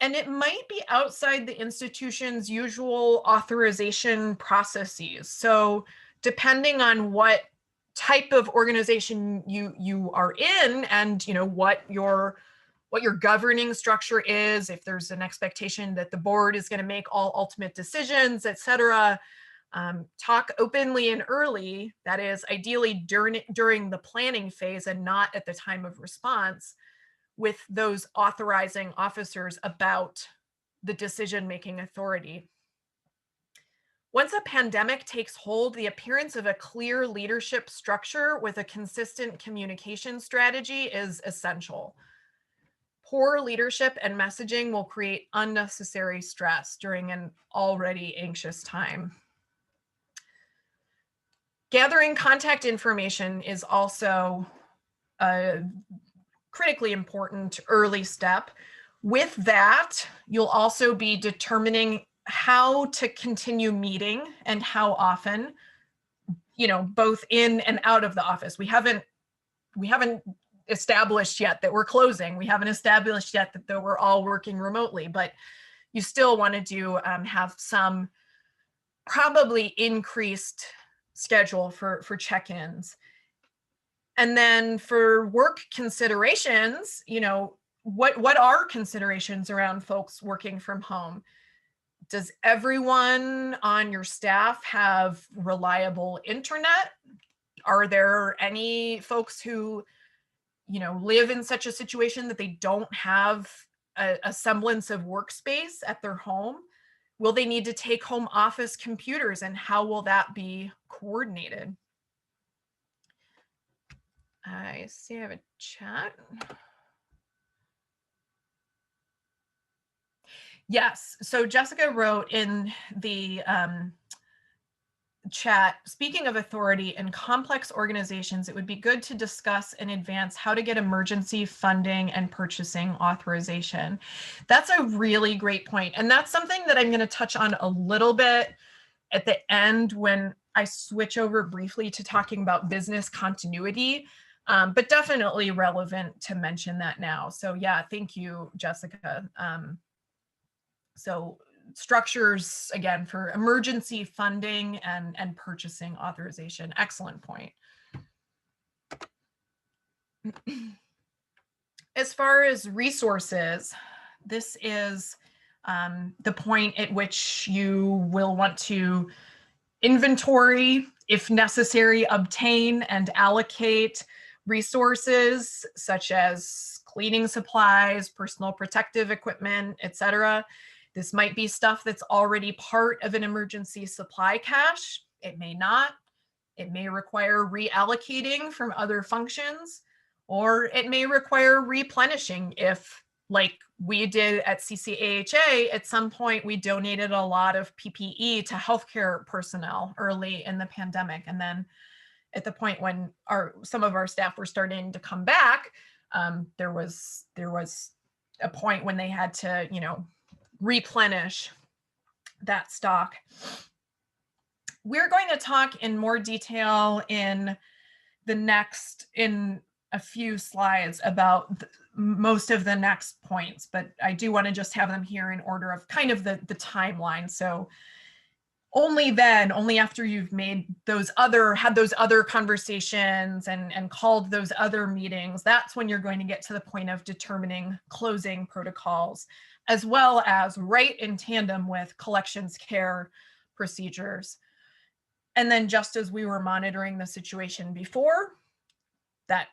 and it might be outside the institution's usual authorization processes. So depending on what type of organization you are in, and what your governing structure is, if there's an expectation that the board is going to make all ultimate decisions, et cetera, talk openly and early, that is ideally during the planning phase and not at the time of response, with those authorizing officers about the decision-making authority. Once a pandemic takes hold, the appearance of a clear leadership structure with a consistent communication strategy is essential. Poor leadership and messaging will create unnecessary stress during an already anxious time. Gathering contact information is also a critically important early step. With that, you'll also be determining how to continue meeting and how often, both in and out of the office. We haven't established yet that we're closing. We haven't established yet that we're all working remotely, but you still want to have some probably increased schedule for check-ins. And then for work considerations, what are considerations around folks working from home? Does everyone on your staff have reliable internet? Are there any folks who, live in such a situation that they don't have a semblance of workspace at their home? Will they need to take home office computers, and how will that be coordinated? I see I have a chat. Yes, so Jessica wrote in the chat, speaking of authority in complex organizations, it would be good to discuss in advance how to get emergency funding and purchasing authorization. That's a really great point. And that's something that I'm going to touch on a little bit at the end when I switch over briefly to talking about business continuity, but definitely relevant to mention that now. So yeah, thank you, Jessica. So structures, again, for emergency funding and purchasing authorization. Excellent point. As far as resources, this is the point at which you will want to inventory, if necessary, obtain and allocate resources such as cleaning supplies, personal protective equipment, et cetera. This might be stuff that's already part of an emergency supply cache. It may not. It may require reallocating from other functions, or it may require replenishing if, like we did at CCAHA, at some point we donated a lot of PPE to healthcare personnel early in the pandemic. And then at the point when some of our staff were starting to come back, there was a point when they had to, replenish that stock. We're going to talk in more detail in a few slides about most of the next points, but I do want to just have them here in order of kind of the timeline. So only after you've had those other conversations and called those other meetings, that's when you're going to get to the point of determining closing protocols, as well as right in tandem with collections care procedures. And then, just as we were monitoring the situation before, that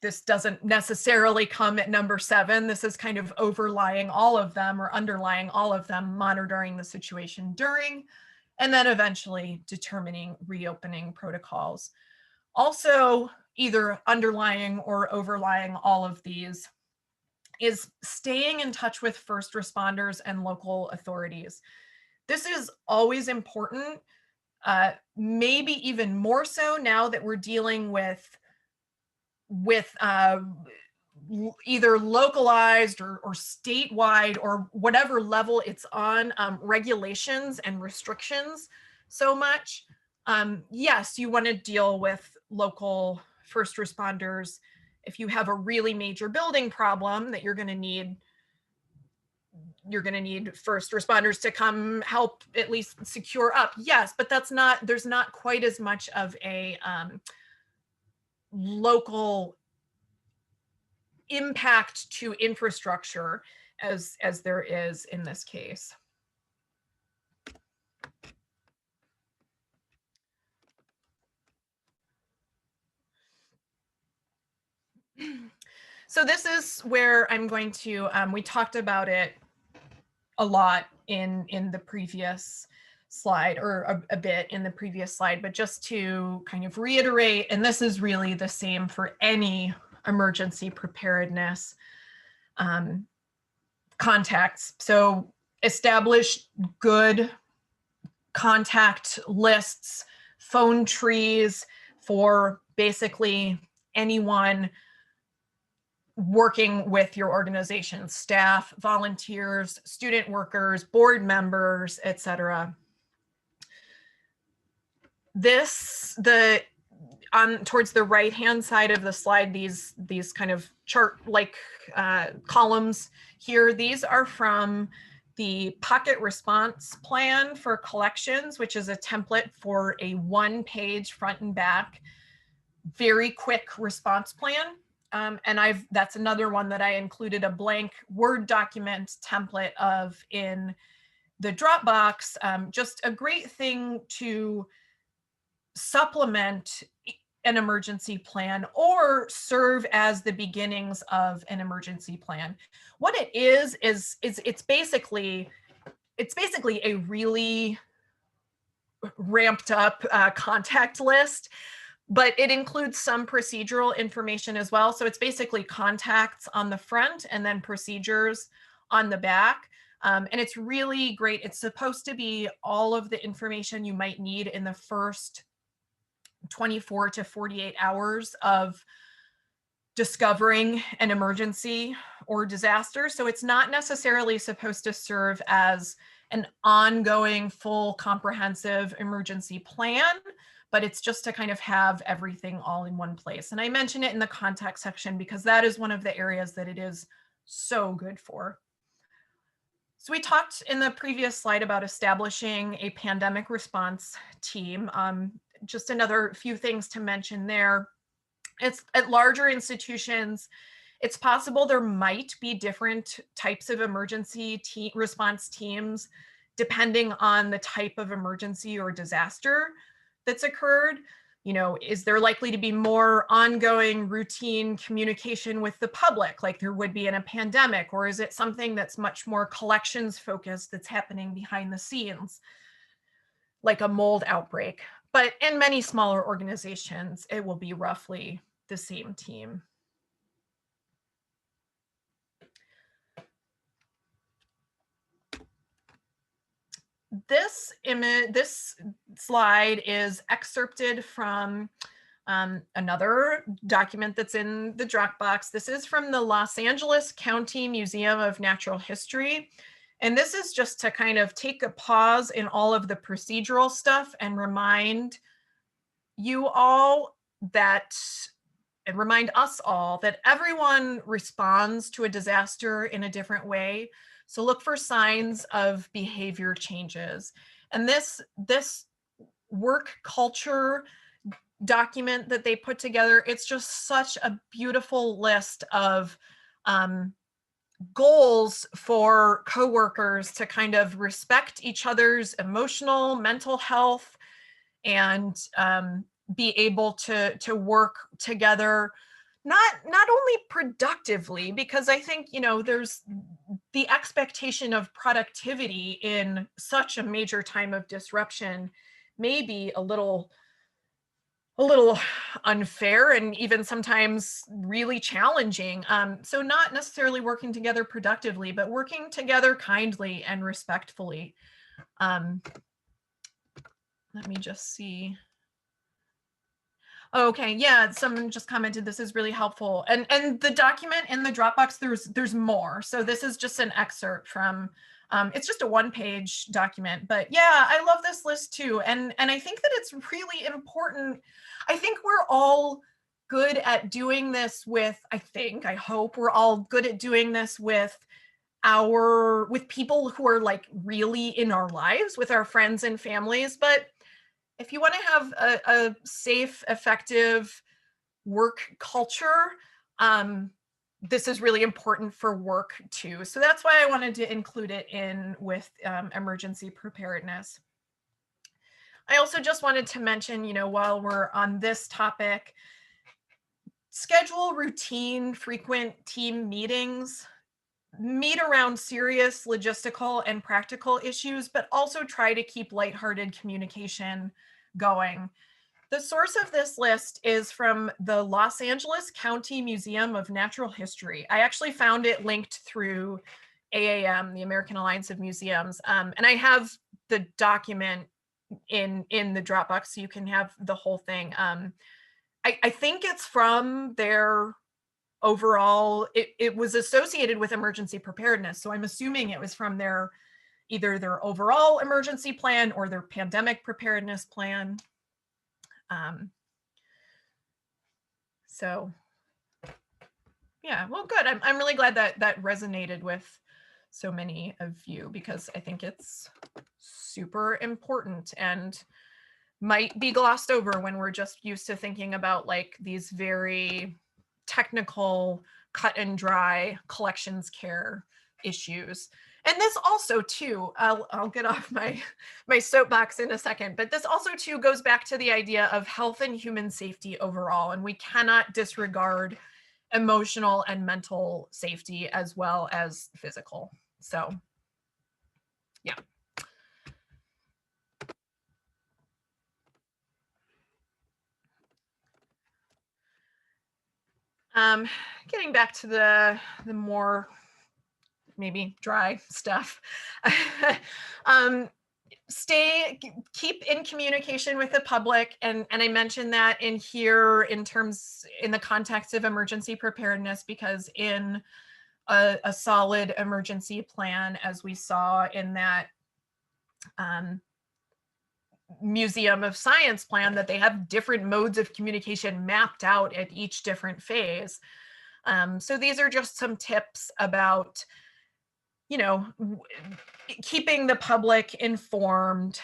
this doesn't necessarily come at number 7. This is kind of overlying all of them, or underlying all of them, monitoring the situation during, and then eventually determining reopening protocols. Also, either underlying or overlying all of these is staying in touch with first responders and local authorities. This is always important, maybe even more so now that we're dealing with either localized or statewide, or whatever level it's on, regulations and restrictions so much. Yes, you want to deal with local first responders if you have a really major building problem that you're going to need first responders to come help at least secure up. Yes, but there's not quite as much of a local impact to infrastructure as there is in this case. So this is where I'm going to, we talked about it a lot in the previous slide, or a bit in the previous slide, but just to kind of reiterate, and this is really the same for any emergency preparedness contacts. So establish good contact lists, phone trees for basically anyone working with your organization: staff, volunteers, student workers, board members, etc. Towards the right-hand side of the slide, these kind of chart-like columns here, these are from the Pocket Response Plan for Collections, which is a template for a one-page front and back, very quick response plan. And that's another one that I included a blank Word document template of in the Dropbox. Just a great thing to supplement an emergency plan or serve as the beginnings of an emergency plan. What it is it's basically a really ramped up contact list, but it includes some procedural information as well. So it's basically contacts on the front and then procedures on the back. And it's really great. It's supposed to be all of the information you might need in the first 24 to 48 hours of discovering an emergency or disaster. So it's not necessarily supposed to serve as an ongoing, full, comprehensive emergency plan, but it's just to kind of have everything all in one place. And I mention it in the contact section because that is one of the areas that it is so good for. So we talked in the previous slide about establishing a pandemic response team. Just another few things to mention there. It's at larger institutions, it's possible there might be different types of emergency response teams depending on the type of emergency or disaster that's occurred. You know, is there likely to be more ongoing routine communication with the public like there would be in a pandemic? Or is it something that's much more collections focused that's happening behind the scenes, like a mold outbreak? But in many smaller organizations, it will be roughly the same team. This slide is excerpted from another document that's in the Dropbox. This is from the Los Angeles County Museum of Natural History. And this is just to kind of take a pause in all of the procedural stuff and remind you all that, and remind us all that everyone responds to a disaster in a different way. So look for signs of behavior changes. And this work culture document that they put together, it's just such a beautiful list of goals for coworkers to kind of respect each other's emotional, mental health, and be able to work together, not only productively, because I think, you know, there's the expectation of productivity in such a major time of disruption may be a little unfair and even sometimes really challenging. So not necessarily working together productively, but working together kindly and respectfully. Let me just see. Okay, yeah, someone just commented this is really helpful. And the document in the Dropbox, there's more. So this is just an excerpt from, it's just a one-page document. But yeah, I love this list too. And I think that it's really important. I think we're all good at doing this with, I hope we're all good at doing this with people who are like really in our lives, with our friends and families. But if you want to have a safe, effective work culture, this is really important for work too. So that's why I wanted to include it in with emergency preparedness. I also just wanted to mention, you know, while we're on this topic, schedule routine, frequent team meetings. Meet around serious logistical and practical issues, but also try to keep lighthearted communication going. The source of this list is from the Los Angeles County Museum of Natural History. I actually found it linked through AAM, the American Alliance of Museums, and I have the document in the Dropbox, so you can have the whole thing. I think it's from their overall, it was associated with emergency preparedness. So I'm assuming it was from either their overall emergency plan or their pandemic preparedness plan. So yeah, well, good. I'm really glad that resonated with so many of you, because I think it's super important and might be glossed over when we're just used to thinking about like these very technical, cut and dry collections care issues. And this also too, I'll get off my soapbox in a second, but this also too goes back to the idea of health and human safety overall, and we cannot disregard emotional and mental safety as well as physical. So yeah. Getting back to the more maybe dry stuff. Keep in communication with the public, and I mentioned that in here in the context of emergency preparedness, because in a solid emergency plan, as we saw in that Museum of Science plan, that they have different modes of communication mapped out at each different phase. So these are just some tips about, you know, keeping the public informed.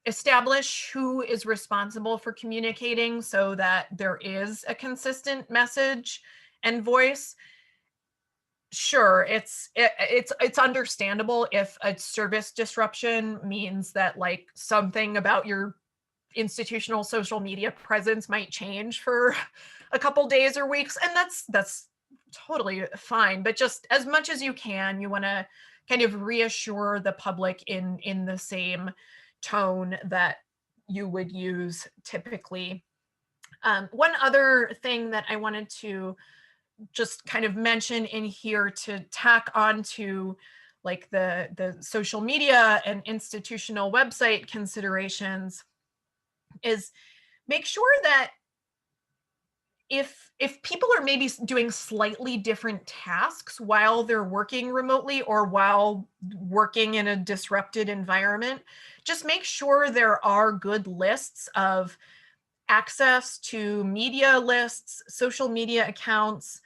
Establish who is responsible for communicating so that there is a consistent message and voice. Sure, it's understandable if a service disruption means that like something about your institutional social media presence might change for a couple days or weeks, and that's totally fine. But just as much as you can, you want to kind of reassure the public in the same tone that you would use typically. One other thing that I wanted to just kind of mention in here to tack on to like the social media and institutional website considerations is make sure that if people are maybe doing slightly different tasks while they're working remotely or while working in a disrupted environment, just make sure there are good lists of access to media lists, social media accounts,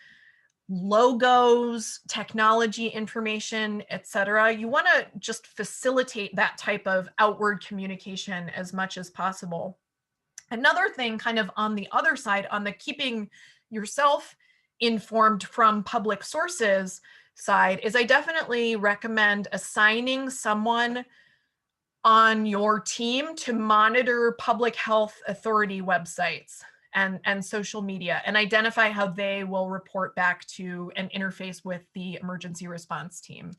logos, technology information, etc. You want to just facilitate that type of outward communication as much as possible. Another thing kind of on the other side, on the keeping yourself informed from public sources side, is I definitely recommend assigning someone on your team to monitor public health authority websites and social media and identify how they will report back to and interface with the emergency response team.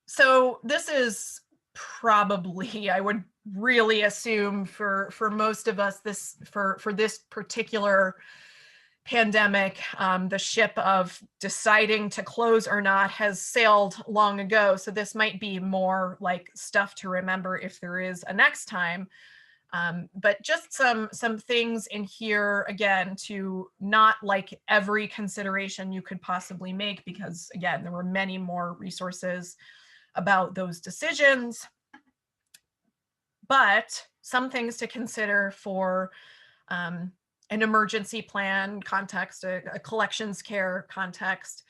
So this is probably, I would really assume for most of us, this for this particular pandemic, the ship of deciding to close or not has sailed long ago. So this might be more like stuff to remember if there is a next time. But just some things in here, again, to not like every consideration you could possibly make, because again, there were many more resources about those decisions. But some things to consider for an emergency plan context, a collections care context.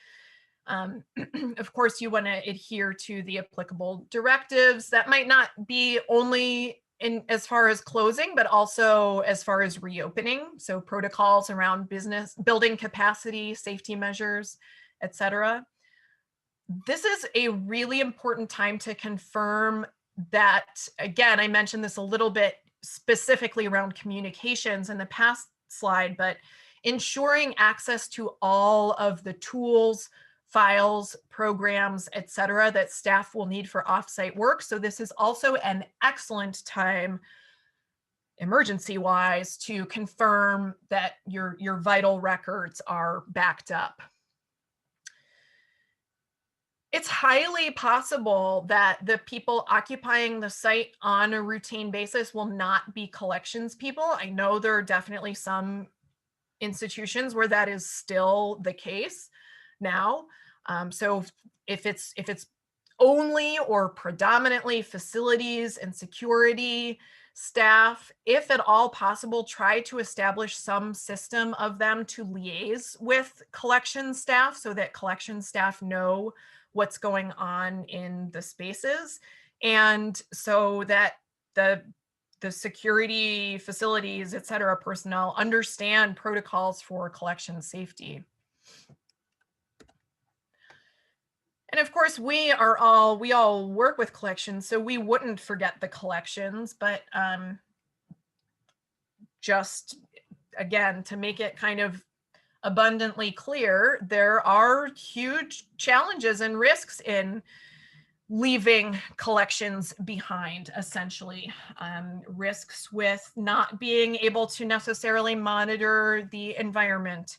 Of course, you want to adhere to the applicable directives. That might not be only in as far as closing, but also as far as reopening. So protocols around business, building capacity, safety measures, etc. This is a really important time to confirm that, again, I mentioned this a little bit specifically around communications in the past slide, but ensuring access to all of the tools, files, programs, etc., that staff will need for offsite work. So this is also an excellent time, emergency-wise, to confirm that your vital records are backed up. It's highly possible that the people occupying the site on a routine basis will not be collections people. I know there are definitely some institutions where that is still the case now. So if it's only or predominantly facilities and security staff, if at all possible, try to establish some system of them to liaise with collection staff so that collection staff know what's going on in the spaces, and so that the security facilities, et cetera, personnel understand protocols for collection safety. And of course, we all work with collections, so we wouldn't forget the collections, but just again, to make it kind of abundantly clear, there are huge challenges and risks in leaving collections behind, essentially. Risks with not being able to necessarily monitor the environment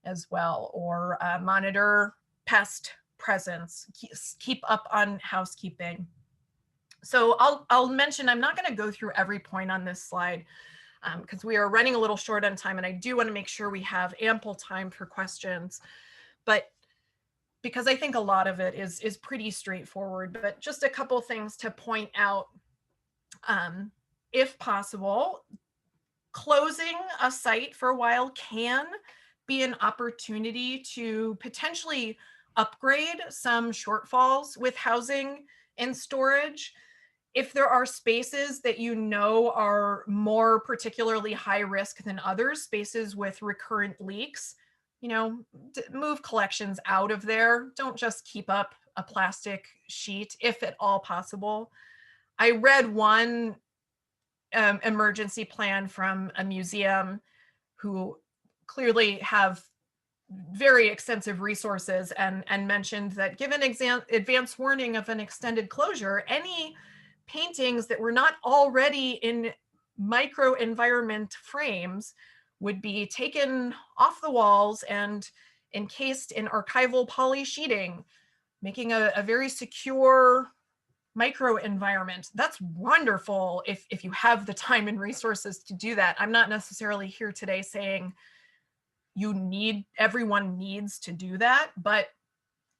as well, or monitor pest presence, keep up on housekeeping. So I'll mention, I'm not going to go through every point on this slide because we are running a little short on time, and I do want to make sure we have ample time for questions. But because I think a lot of it is pretty straightforward, but just a couple things to point out. If possible, closing a site for a while can be an opportunity to potentially upgrade some shortfalls with housing and storage. If there are spaces that you know are more particularly high risk than others, spaces with recurrent leaks, you know, move collections out of there. Don't just keep up a plastic sheet if at all possible. I read one emergency plan from a museum who clearly have very extensive resources, and mentioned that given advance warning of an extended closure, any paintings that were not already in microenvironment frames would be taken off the walls and encased in archival poly sheeting, making a very secure microenvironment. That's wonderful if you have the time and resources to do that. I'm not necessarily here today saying everyone needs to do that, but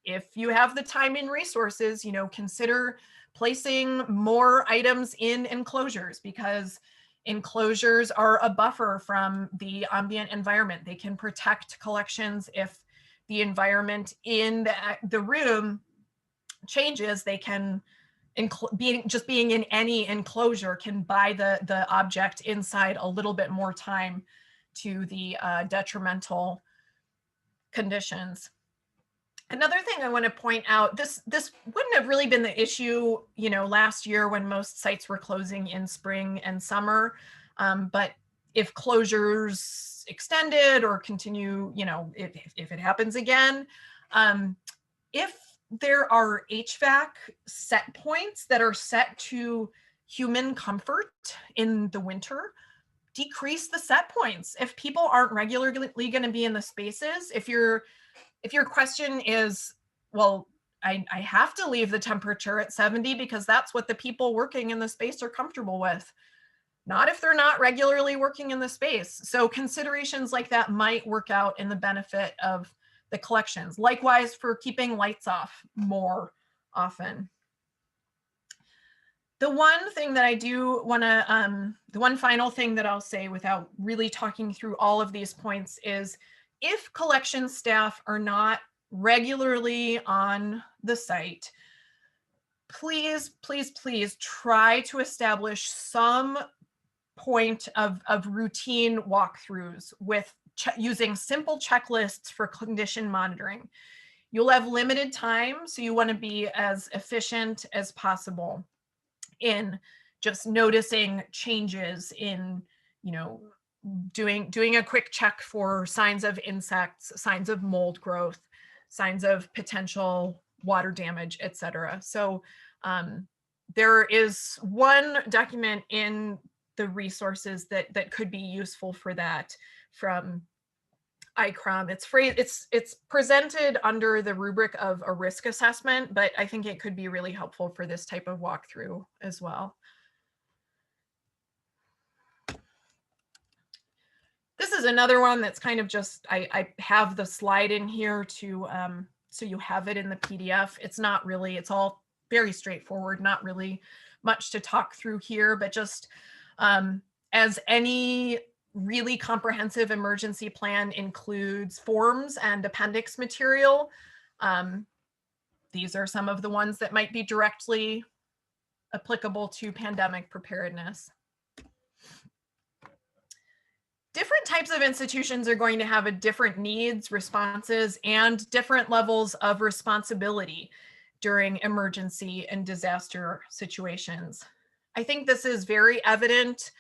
if you have the time and resources, consider placing more items in enclosures, because enclosures are a buffer from the ambient environment. They can protect collections if the environment in the room changes. They can being in any enclosure can buy the object inside a little bit more time to the detrimental conditions. Another thing I want to point out, this wouldn't have really been the issue, last year when most sites were closing in spring and summer. But if closures extended or continue, if it happens again, if there are HVAC set points that are set to human comfort in the winter, decrease the set points. If people aren't regularly going to be in the spaces, if your question is, well, I have to leave the temperature at 70 because that's what the people working in the space are comfortable with. Not if they're not regularly working in the space. So considerations like that might work out in the benefit of the collections. Likewise for keeping lights off more often. The one thing that I do want to, the one final thing that I'll say without really talking through all of these points is, if collection staff are not regularly on the site, please, please, please try to establish some point of routine walkthroughs with using simple checklists for condition monitoring. You'll have limited time, so you want to be as efficient as possible in just noticing changes in, doing a quick check for signs of insects, signs of mold growth, signs of potential water damage, etc. So there is one document in the resources that could be useful for that from ICROM. It's presented under the rubric of a risk assessment, but I think it could be really helpful for this type of walkthrough as well. This is another one that's kind of just, I have the slide in here to, so you have it in the PDF. It's not really, it's all very straightforward, not really much to talk through here, but just as any really comprehensive emergency plan includes forms and appendix material. These are some of the ones that might be directly applicable to pandemic preparedness. Different types of institutions are going to have a different needs, responses, and different levels of responsibility during emergency and disaster situations. I think this is very evident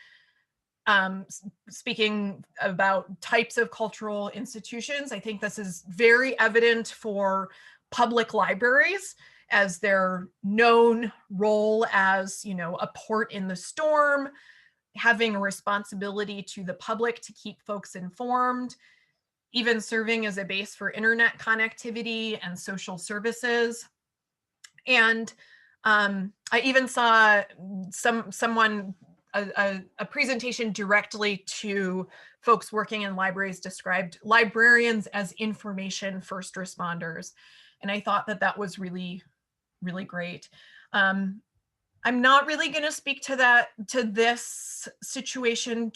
speaking about types of cultural institutions. I think this is very evident for public libraries, as their known role as, a port in the storm, having a responsibility to the public to keep folks informed, even serving as a base for internet connectivity and social services. And I even saw a presentation directly to folks working in libraries described librarians as information first responders. And I thought that was really, really great. I'm not really going to speak to this situation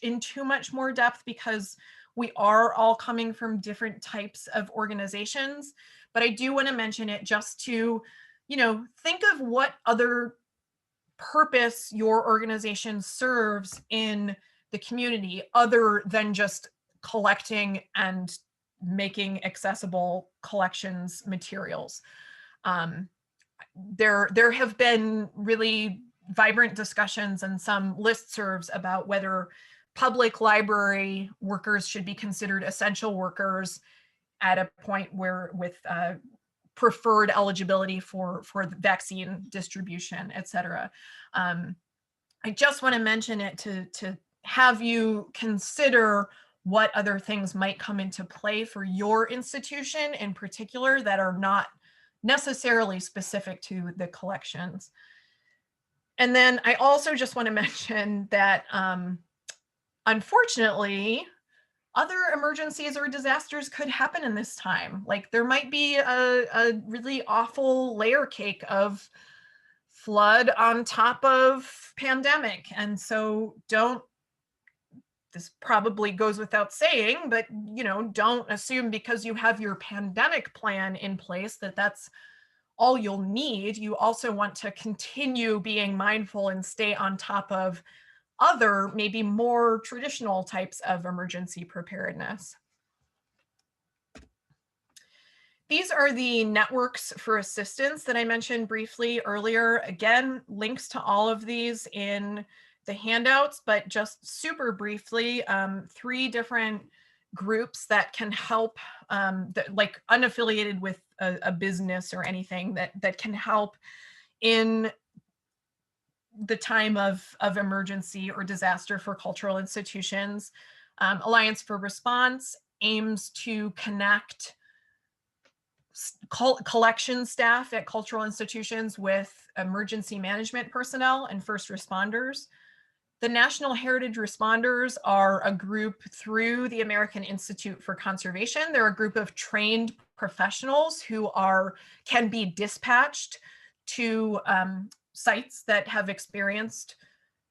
in too much more depth, because we are all coming from different types of organizations, but I do want to mention it just to, think of what other purpose your organization serves in the community other than just collecting and making accessible collections materials. There have been really vibrant discussions and some listservs about whether public library workers should be considered essential workers at a point where with preferred eligibility for the vaccine distribution, et cetera. I just want to mention it to have you consider what other things might come into play for your institution in particular that are not necessarily specific to the collections. And then I also just want to mention that unfortunately, other emergencies or disasters could happen in this time. Like there might be a really awful layer cake of flood on top of pandemic. And so this probably goes without saying, but don't assume because you have your pandemic plan in place that that's all you'll need. You also want to continue being mindful and stay on top of other, maybe more traditional types of emergency preparedness. These are the networks for assistance that I mentioned briefly earlier. Again, links to all of these in the handouts, but just super briefly, 3 different groups that can help, like unaffiliated with a business or anything that can help in the time of emergency or disaster for cultural institutions. Alliance for Response aims to connect collection staff at cultural institutions with emergency management personnel and first responders. The National Heritage Responders are a group through the American Institute for Conservation. They're a group of trained professionals who can be dispatched to sites that have experienced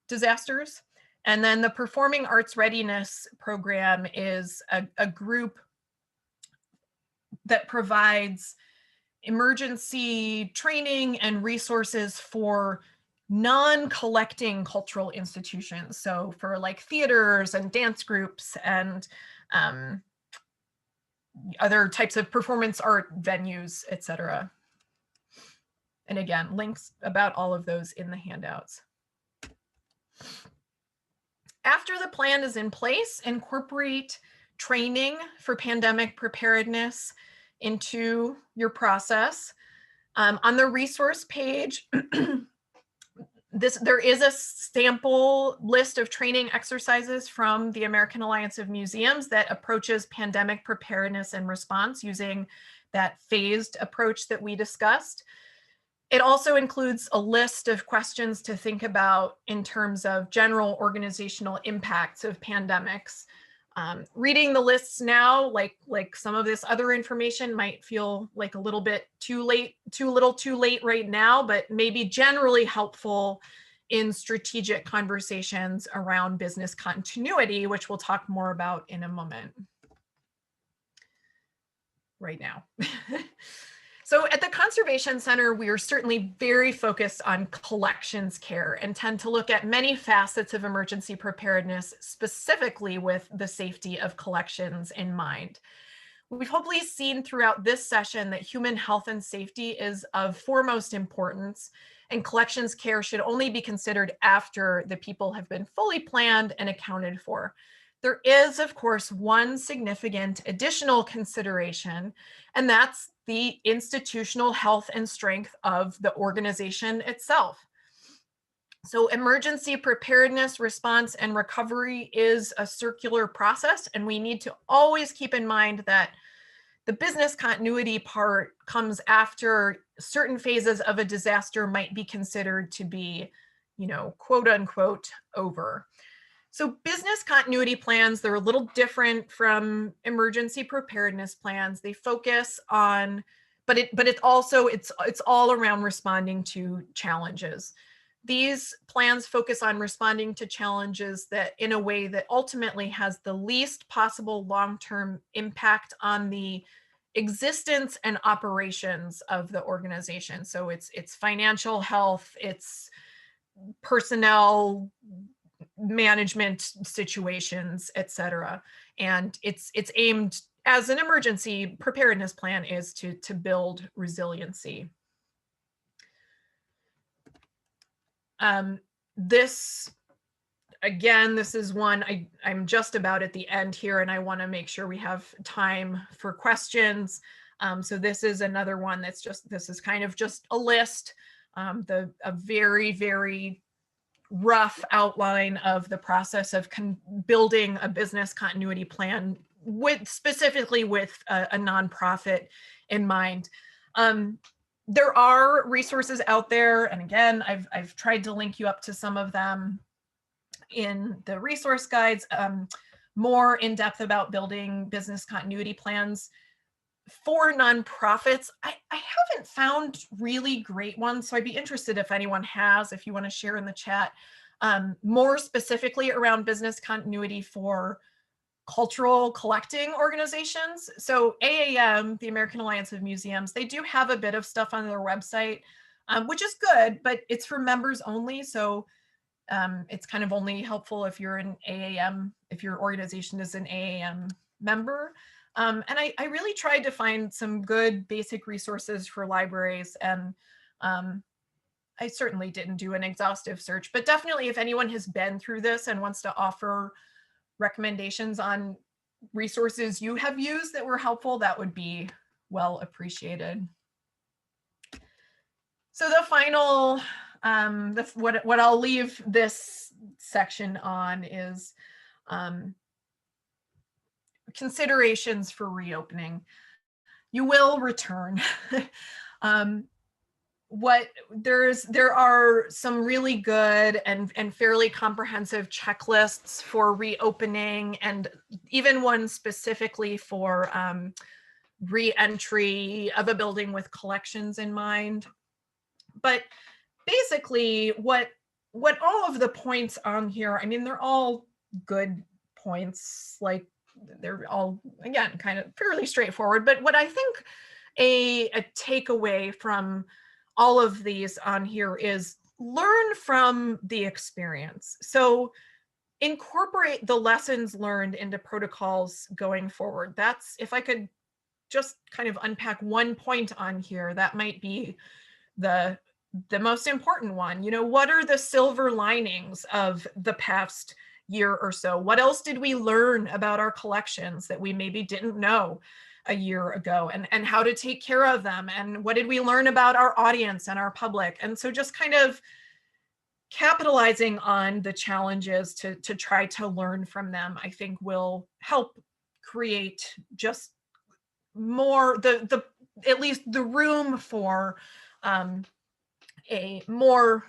disasters. And then the Performing Arts Readiness Program is a group that provides emergency training and resources for non-collecting cultural institutions. So for like theaters and dance groups and other types of performance art venues, etc. And again, links about all of those in the handouts. After the plan is in place, incorporate training for pandemic preparedness into your process. On the resource page, there is a sample list of training exercises from the American Alliance of Museums that approaches pandemic preparedness and response using that phased approach that we discussed. It also includes a list of questions to think about in terms of general organizational impacts of pandemics. Reading the lists now, like some of this other information might feel like a little bit too late right now, but maybe generally helpful in strategic conversations around business continuity, which we'll talk more about in a moment. Right now. So at the Conservation Center, we are certainly very focused on collections care and tend to look at many facets of emergency preparedness, specifically with the safety of collections in mind. We've hopefully seen throughout this session that human health and safety is of foremost importance, and collections care should only be considered after the people have been fully planned and accounted for. There is, of course, one significant additional consideration, and that's the institutional health and strength of the organization itself. So emergency preparedness, response, and recovery is a circular process, and we need to always keep in mind that the business continuity part comes after certain phases of a disaster might be considered to be, quote unquote, over. So business continuity plans, they're a little different from emergency preparedness plans. They focus on, but it's all around responding to challenges. These plans focus on responding to challenges that in a way that ultimately has the least possible long-term impact on the existence and operations of the organization. So it's financial health, it's personnel management situations, et cetera. And it's aimed, as an emergency preparedness plan is, to build resiliency. This, again, this is one I'm just about at the end here, and I want to make sure we have time for questions. So this is another one that's this is kind of just a list, a very, very rough outline of the process of building a business continuity plan specifically with a nonprofit in mind. There are resources out there, and again, I've tried to link you up to some of them in the resource guides, more in depth about building business continuity plans for nonprofits. I haven't found really great ones, so I'd be interested if anyone has, if you want to share in the chat, more specifically around business continuity for cultural collecting organizations. So AAM, the American Alliance of Museums, they do have a bit of stuff on their website, which is good, but it's for members only. So it's kind of only helpful if you're an AAM, if your organization is an AAM member. And I really tried to find some good basic resources for libraries, and I certainly didn't do an exhaustive search, but definitely if anyone has been through this and wants to offer recommendations on resources you have used that were helpful, that would be well appreciated. So the final, what I'll leave this section on is considerations for reopening. You will return. There are some really good and fairly comprehensive checklists for reopening, and even one specifically for re-entry of a building with collections in mind. But basically, what all of the points on here, I mean, they're all good points, like they're all, again, kind of fairly straightforward. But what I think a takeaway from all of these on here is learn from the experience. So incorporate the lessons learned into protocols going forward. That's, if I could just kind of unpack one point on here, that might be the most important one. You know, what are the silver linings of the past year or so? What else did we learn about our collections that we maybe didn't know a year ago, and how to take care of them? And what did we learn about our audience and our public? And so just kind of capitalizing on the challenges to try to learn from them, I think will help create just more, at least the room for a more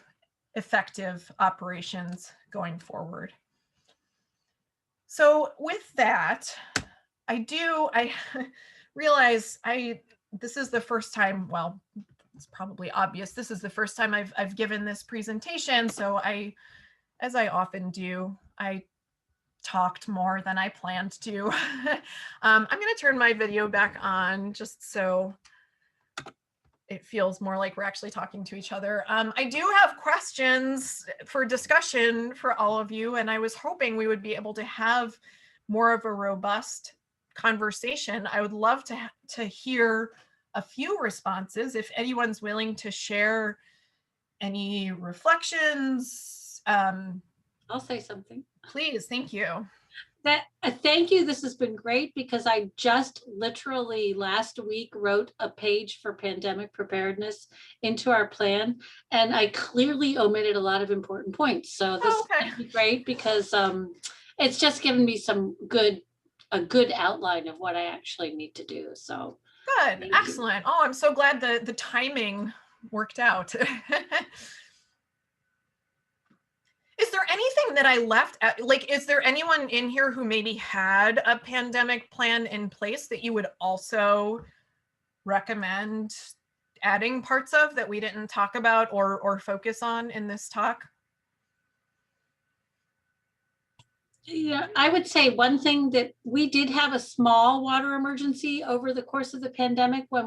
effective operations going forward. So with that, I realize this is the first time, well, it's probably obvious, this is the first time I've given this presentation. So as I often do, I talked more than I planned to. I'm going to turn my video back on just so it feels more like we're actually talking to each other. I do have questions for discussion for all of you, and I was hoping we would be able to have more of a robust conversation. I would love to hear a few responses if anyone's willing to share any reflections. I'll say something. Please, thank you. Thank you. This has been great because I just literally last week wrote a page for pandemic preparedness into our plan, and I clearly omitted a lot of important points. So this is great because it's just given me a good outline of what I actually need to do. So good, excellent. Oh, I'm so glad the timing worked out. Is there anything that I left out? Like, is there anyone in here who maybe had a pandemic plan in place that you would also recommend adding parts of that we didn't talk about or focus on in this talk? Yeah, I would say one thing that we did have a small water emergency over the course of the pandemic when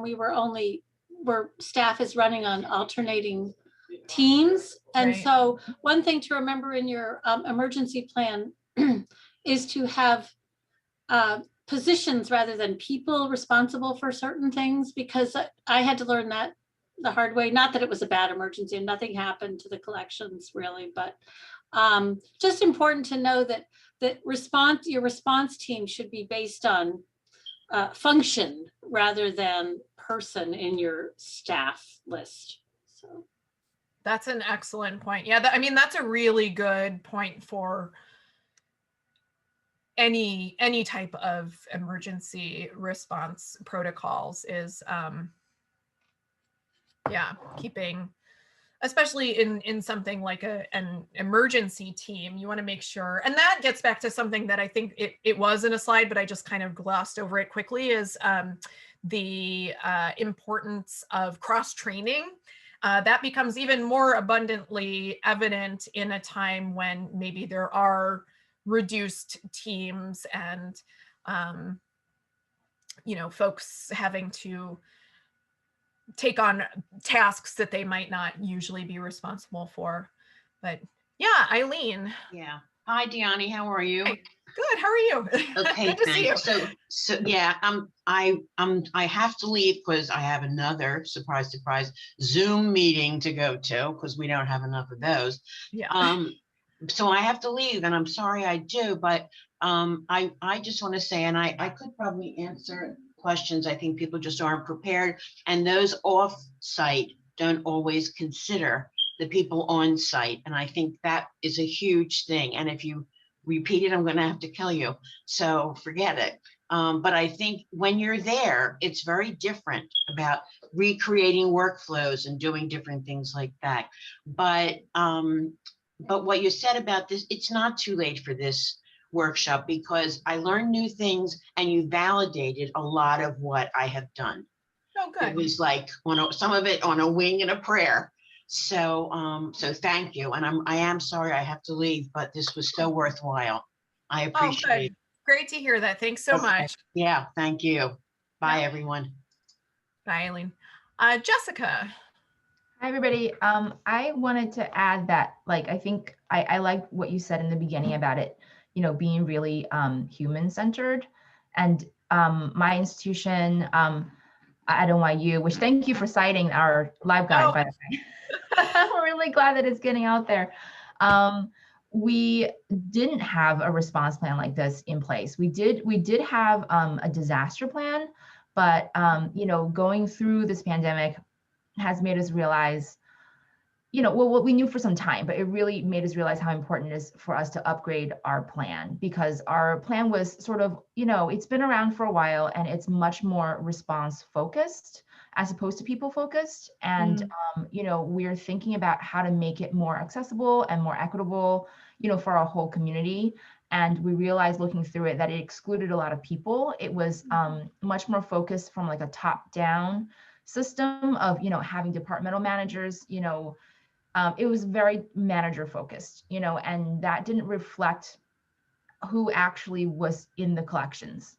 where staff is running on alternating teams. And Right. So one thing to remember in your emergency plan is to have positions rather than people responsible for certain things, because I had to learn that the hard way. Not that it was a bad emergency and nothing happened to the collections really, but just important to know that your response team should be based on function rather than person in your staff list. So that's an excellent point. Yeah, I mean, that's a really good point for any type of emergency response protocols is yeah, keeping, especially in something like an emergency team, you want to make sure, and that gets back to something that I think it was in a slide, but I just kind of glossed over it quickly, is the importance of cross-training. That becomes even more abundantly evident in a time when maybe there are reduced teams and folks having to take on tasks that they might not usually be responsible for. But yeah, Eileen. Yeah. Hi, Deani. How are you? Hi. Good. How are you? Okay, Good to see you. So yeah, I have to leave because I have another surprise Zoom meeting to go to because we don't have enough of those. Yeah. So I have to leave, and I'm sorry I do, but I just want to say, and I could probably answer questions. I think people just aren't prepared, and those off site don't always consider the people on site, and I think that is a huge thing. And if you repeat it, I'm going to have to kill you. So forget it. But I think when you're there, it's very different about recreating workflows and doing different things like that. But what you said about this, it's not too late for this workshop because I learned new things and you validated a lot of what I have done. Oh, good. It was like some of it on a wing and a prayer. So thank you. And I am sorry I have to leave, but this was so worthwhile. I appreciate it. Great to hear that. Thanks so much. Yeah, thank you. Bye, everyone. Bye, Eileen. Jessica. Hi, everybody. I wanted to add that, I think I like what you said in the beginning about it, being really human-centered. And my institution at NYU, which thank you for citing our live guide, by the way. We're really glad that it's getting out there. We didn't have a response plan like this in place. We did have a disaster plan, but going through this pandemic has made us realize, what we knew for some time, but it really made us realize how important it is for us to upgrade our plan, because our plan was sort of, it's been around for a while and it's much more response focused as opposed to people focused. And, we're thinking about how to make it more accessible and more equitable, for our whole community. And we realized looking through it that it excluded a lot of people. It was much more focused from like a top down system of, having departmental managers, it was very manager focused, and that didn't reflect who actually was in the collections,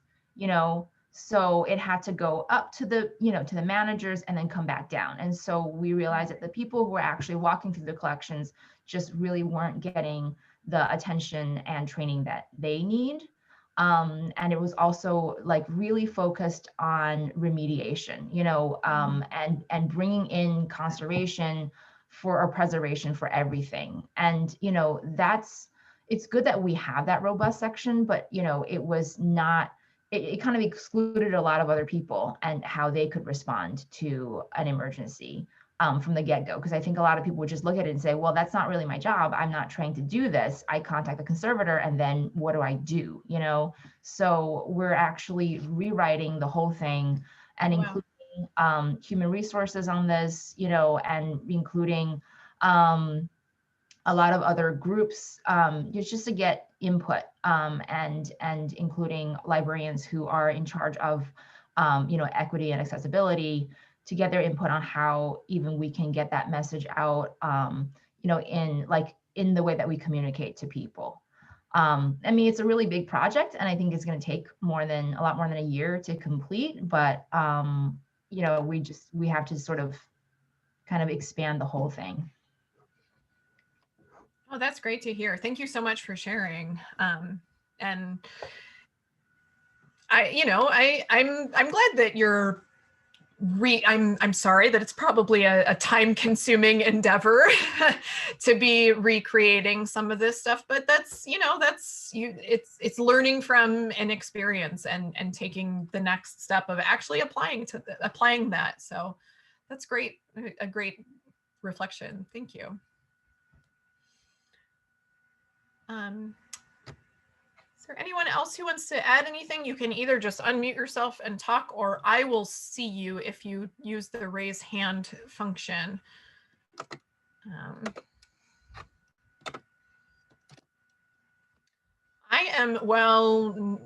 so it had to go up to the, to the managers and then come back down. And so we realized that the people who were actually walking through the collections just really weren't getting the attention and training that they need. And it was also really focused on remediation, and bringing in conservation or preservation for everything. And, it's good that we have that robust section, but, it was not, it kind of excluded a lot of other people and how they could respond to an emergency from the get-go. Because I think a lot of people would just look at it and say, well, that's not really my job. I'm not trained to do this. I contact the conservator and then what do I do? So we're actually rewriting the whole thing and including human resources on this, and including a lot of other groups, just to get input, and including librarians who are in charge of, equity and accessibility, to get their input on how even we can get that message out, in the way that we communicate to people. I mean, it's a really big project, and I think it's going to take a lot more than a year to complete. But we have to sort of kind of expand the whole thing. Oh, that's great to hear. Thank you so much for sharing. And I'm glad that you're I'm sorry that it's probably a time-consuming endeavor to be recreating some of this stuff, but that's, you know, it's learning from an experience and taking the next step of actually applying that. So that's great, a great reflection. Thank you. Is there anyone else who wants to add anything? You can either just unmute yourself and talk, or I will see you if you use the raise hand function. I am, well,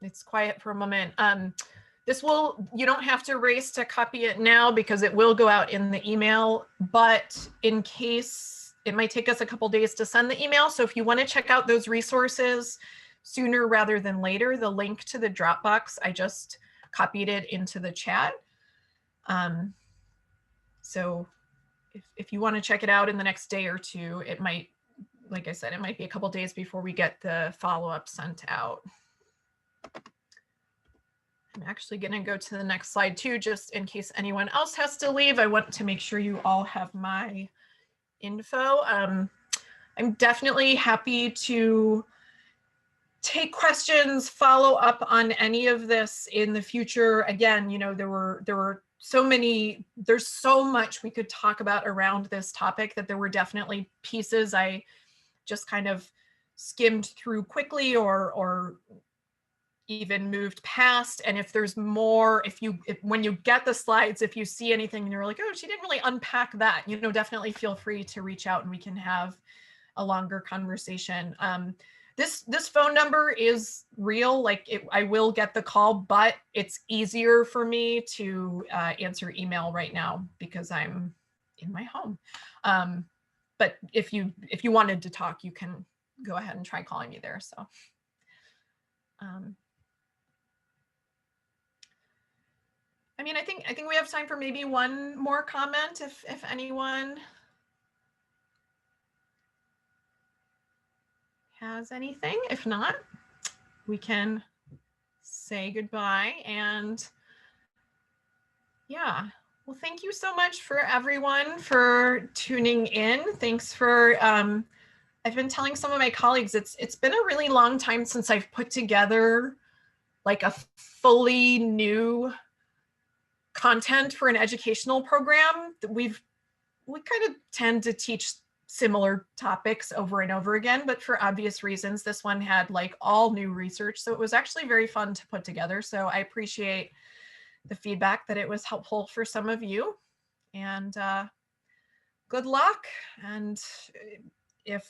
it's quiet for a moment. You don't have to race to copy it now because it will go out in the email, but in case, it might take us a couple days to send the email. So if you want to check out those resources sooner rather than later, the link to the Dropbox, I just copied it into the chat. So if you want to check it out in the next day or two, it might, like I said, it might be a couple days before we get the follow-up sent out. I'm actually going to go to the next slide too, just in case anyone else has to leave. I want to make sure you all have my info. I'm definitely happy to take questions, follow up on any of this in the future. Again, you know, there were so many, there's so much we could talk about around this topic that there were definitely pieces I just kind of skimmed through quickly or even moved past. And if there's more, when you get the slides, if you see anything and you're like, oh, she didn't really unpack that, you know, definitely feel free to reach out and we can have a longer conversation. This phone number is real, like I will get the call, but it's easier for me to answer email right now because I'm in my home. But if you wanted to talk, you can go ahead and try calling me there. So. I mean, I think we have time for maybe one more comment if anyone has anything. If not, we can say goodbye. And yeah, well, thank you so much for everyone for tuning in. Thanks for, I've been telling some of my colleagues, it's been a really long time since I've put together like a fully new content for an educational program. We kind of tend to teach similar topics over and over again, but for obvious reasons, this one had like all new research. So it was actually very fun to put together. So I appreciate the feedback that it was helpful for some of you, and good luck. And if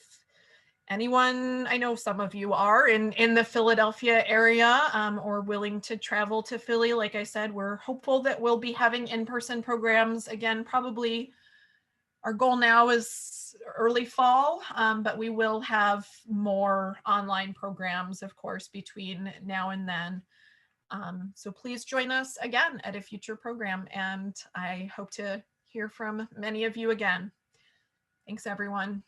anyone, I know some of you are in the Philadelphia area or willing to travel to Philly, like I said, we're hopeful that we'll be having in-person programs again. Probably our goal now is early fall, but we will have more online programs, of course, between now and then. So please join us again at a future program, and I hope to hear from many of you again. Thanks, everyone.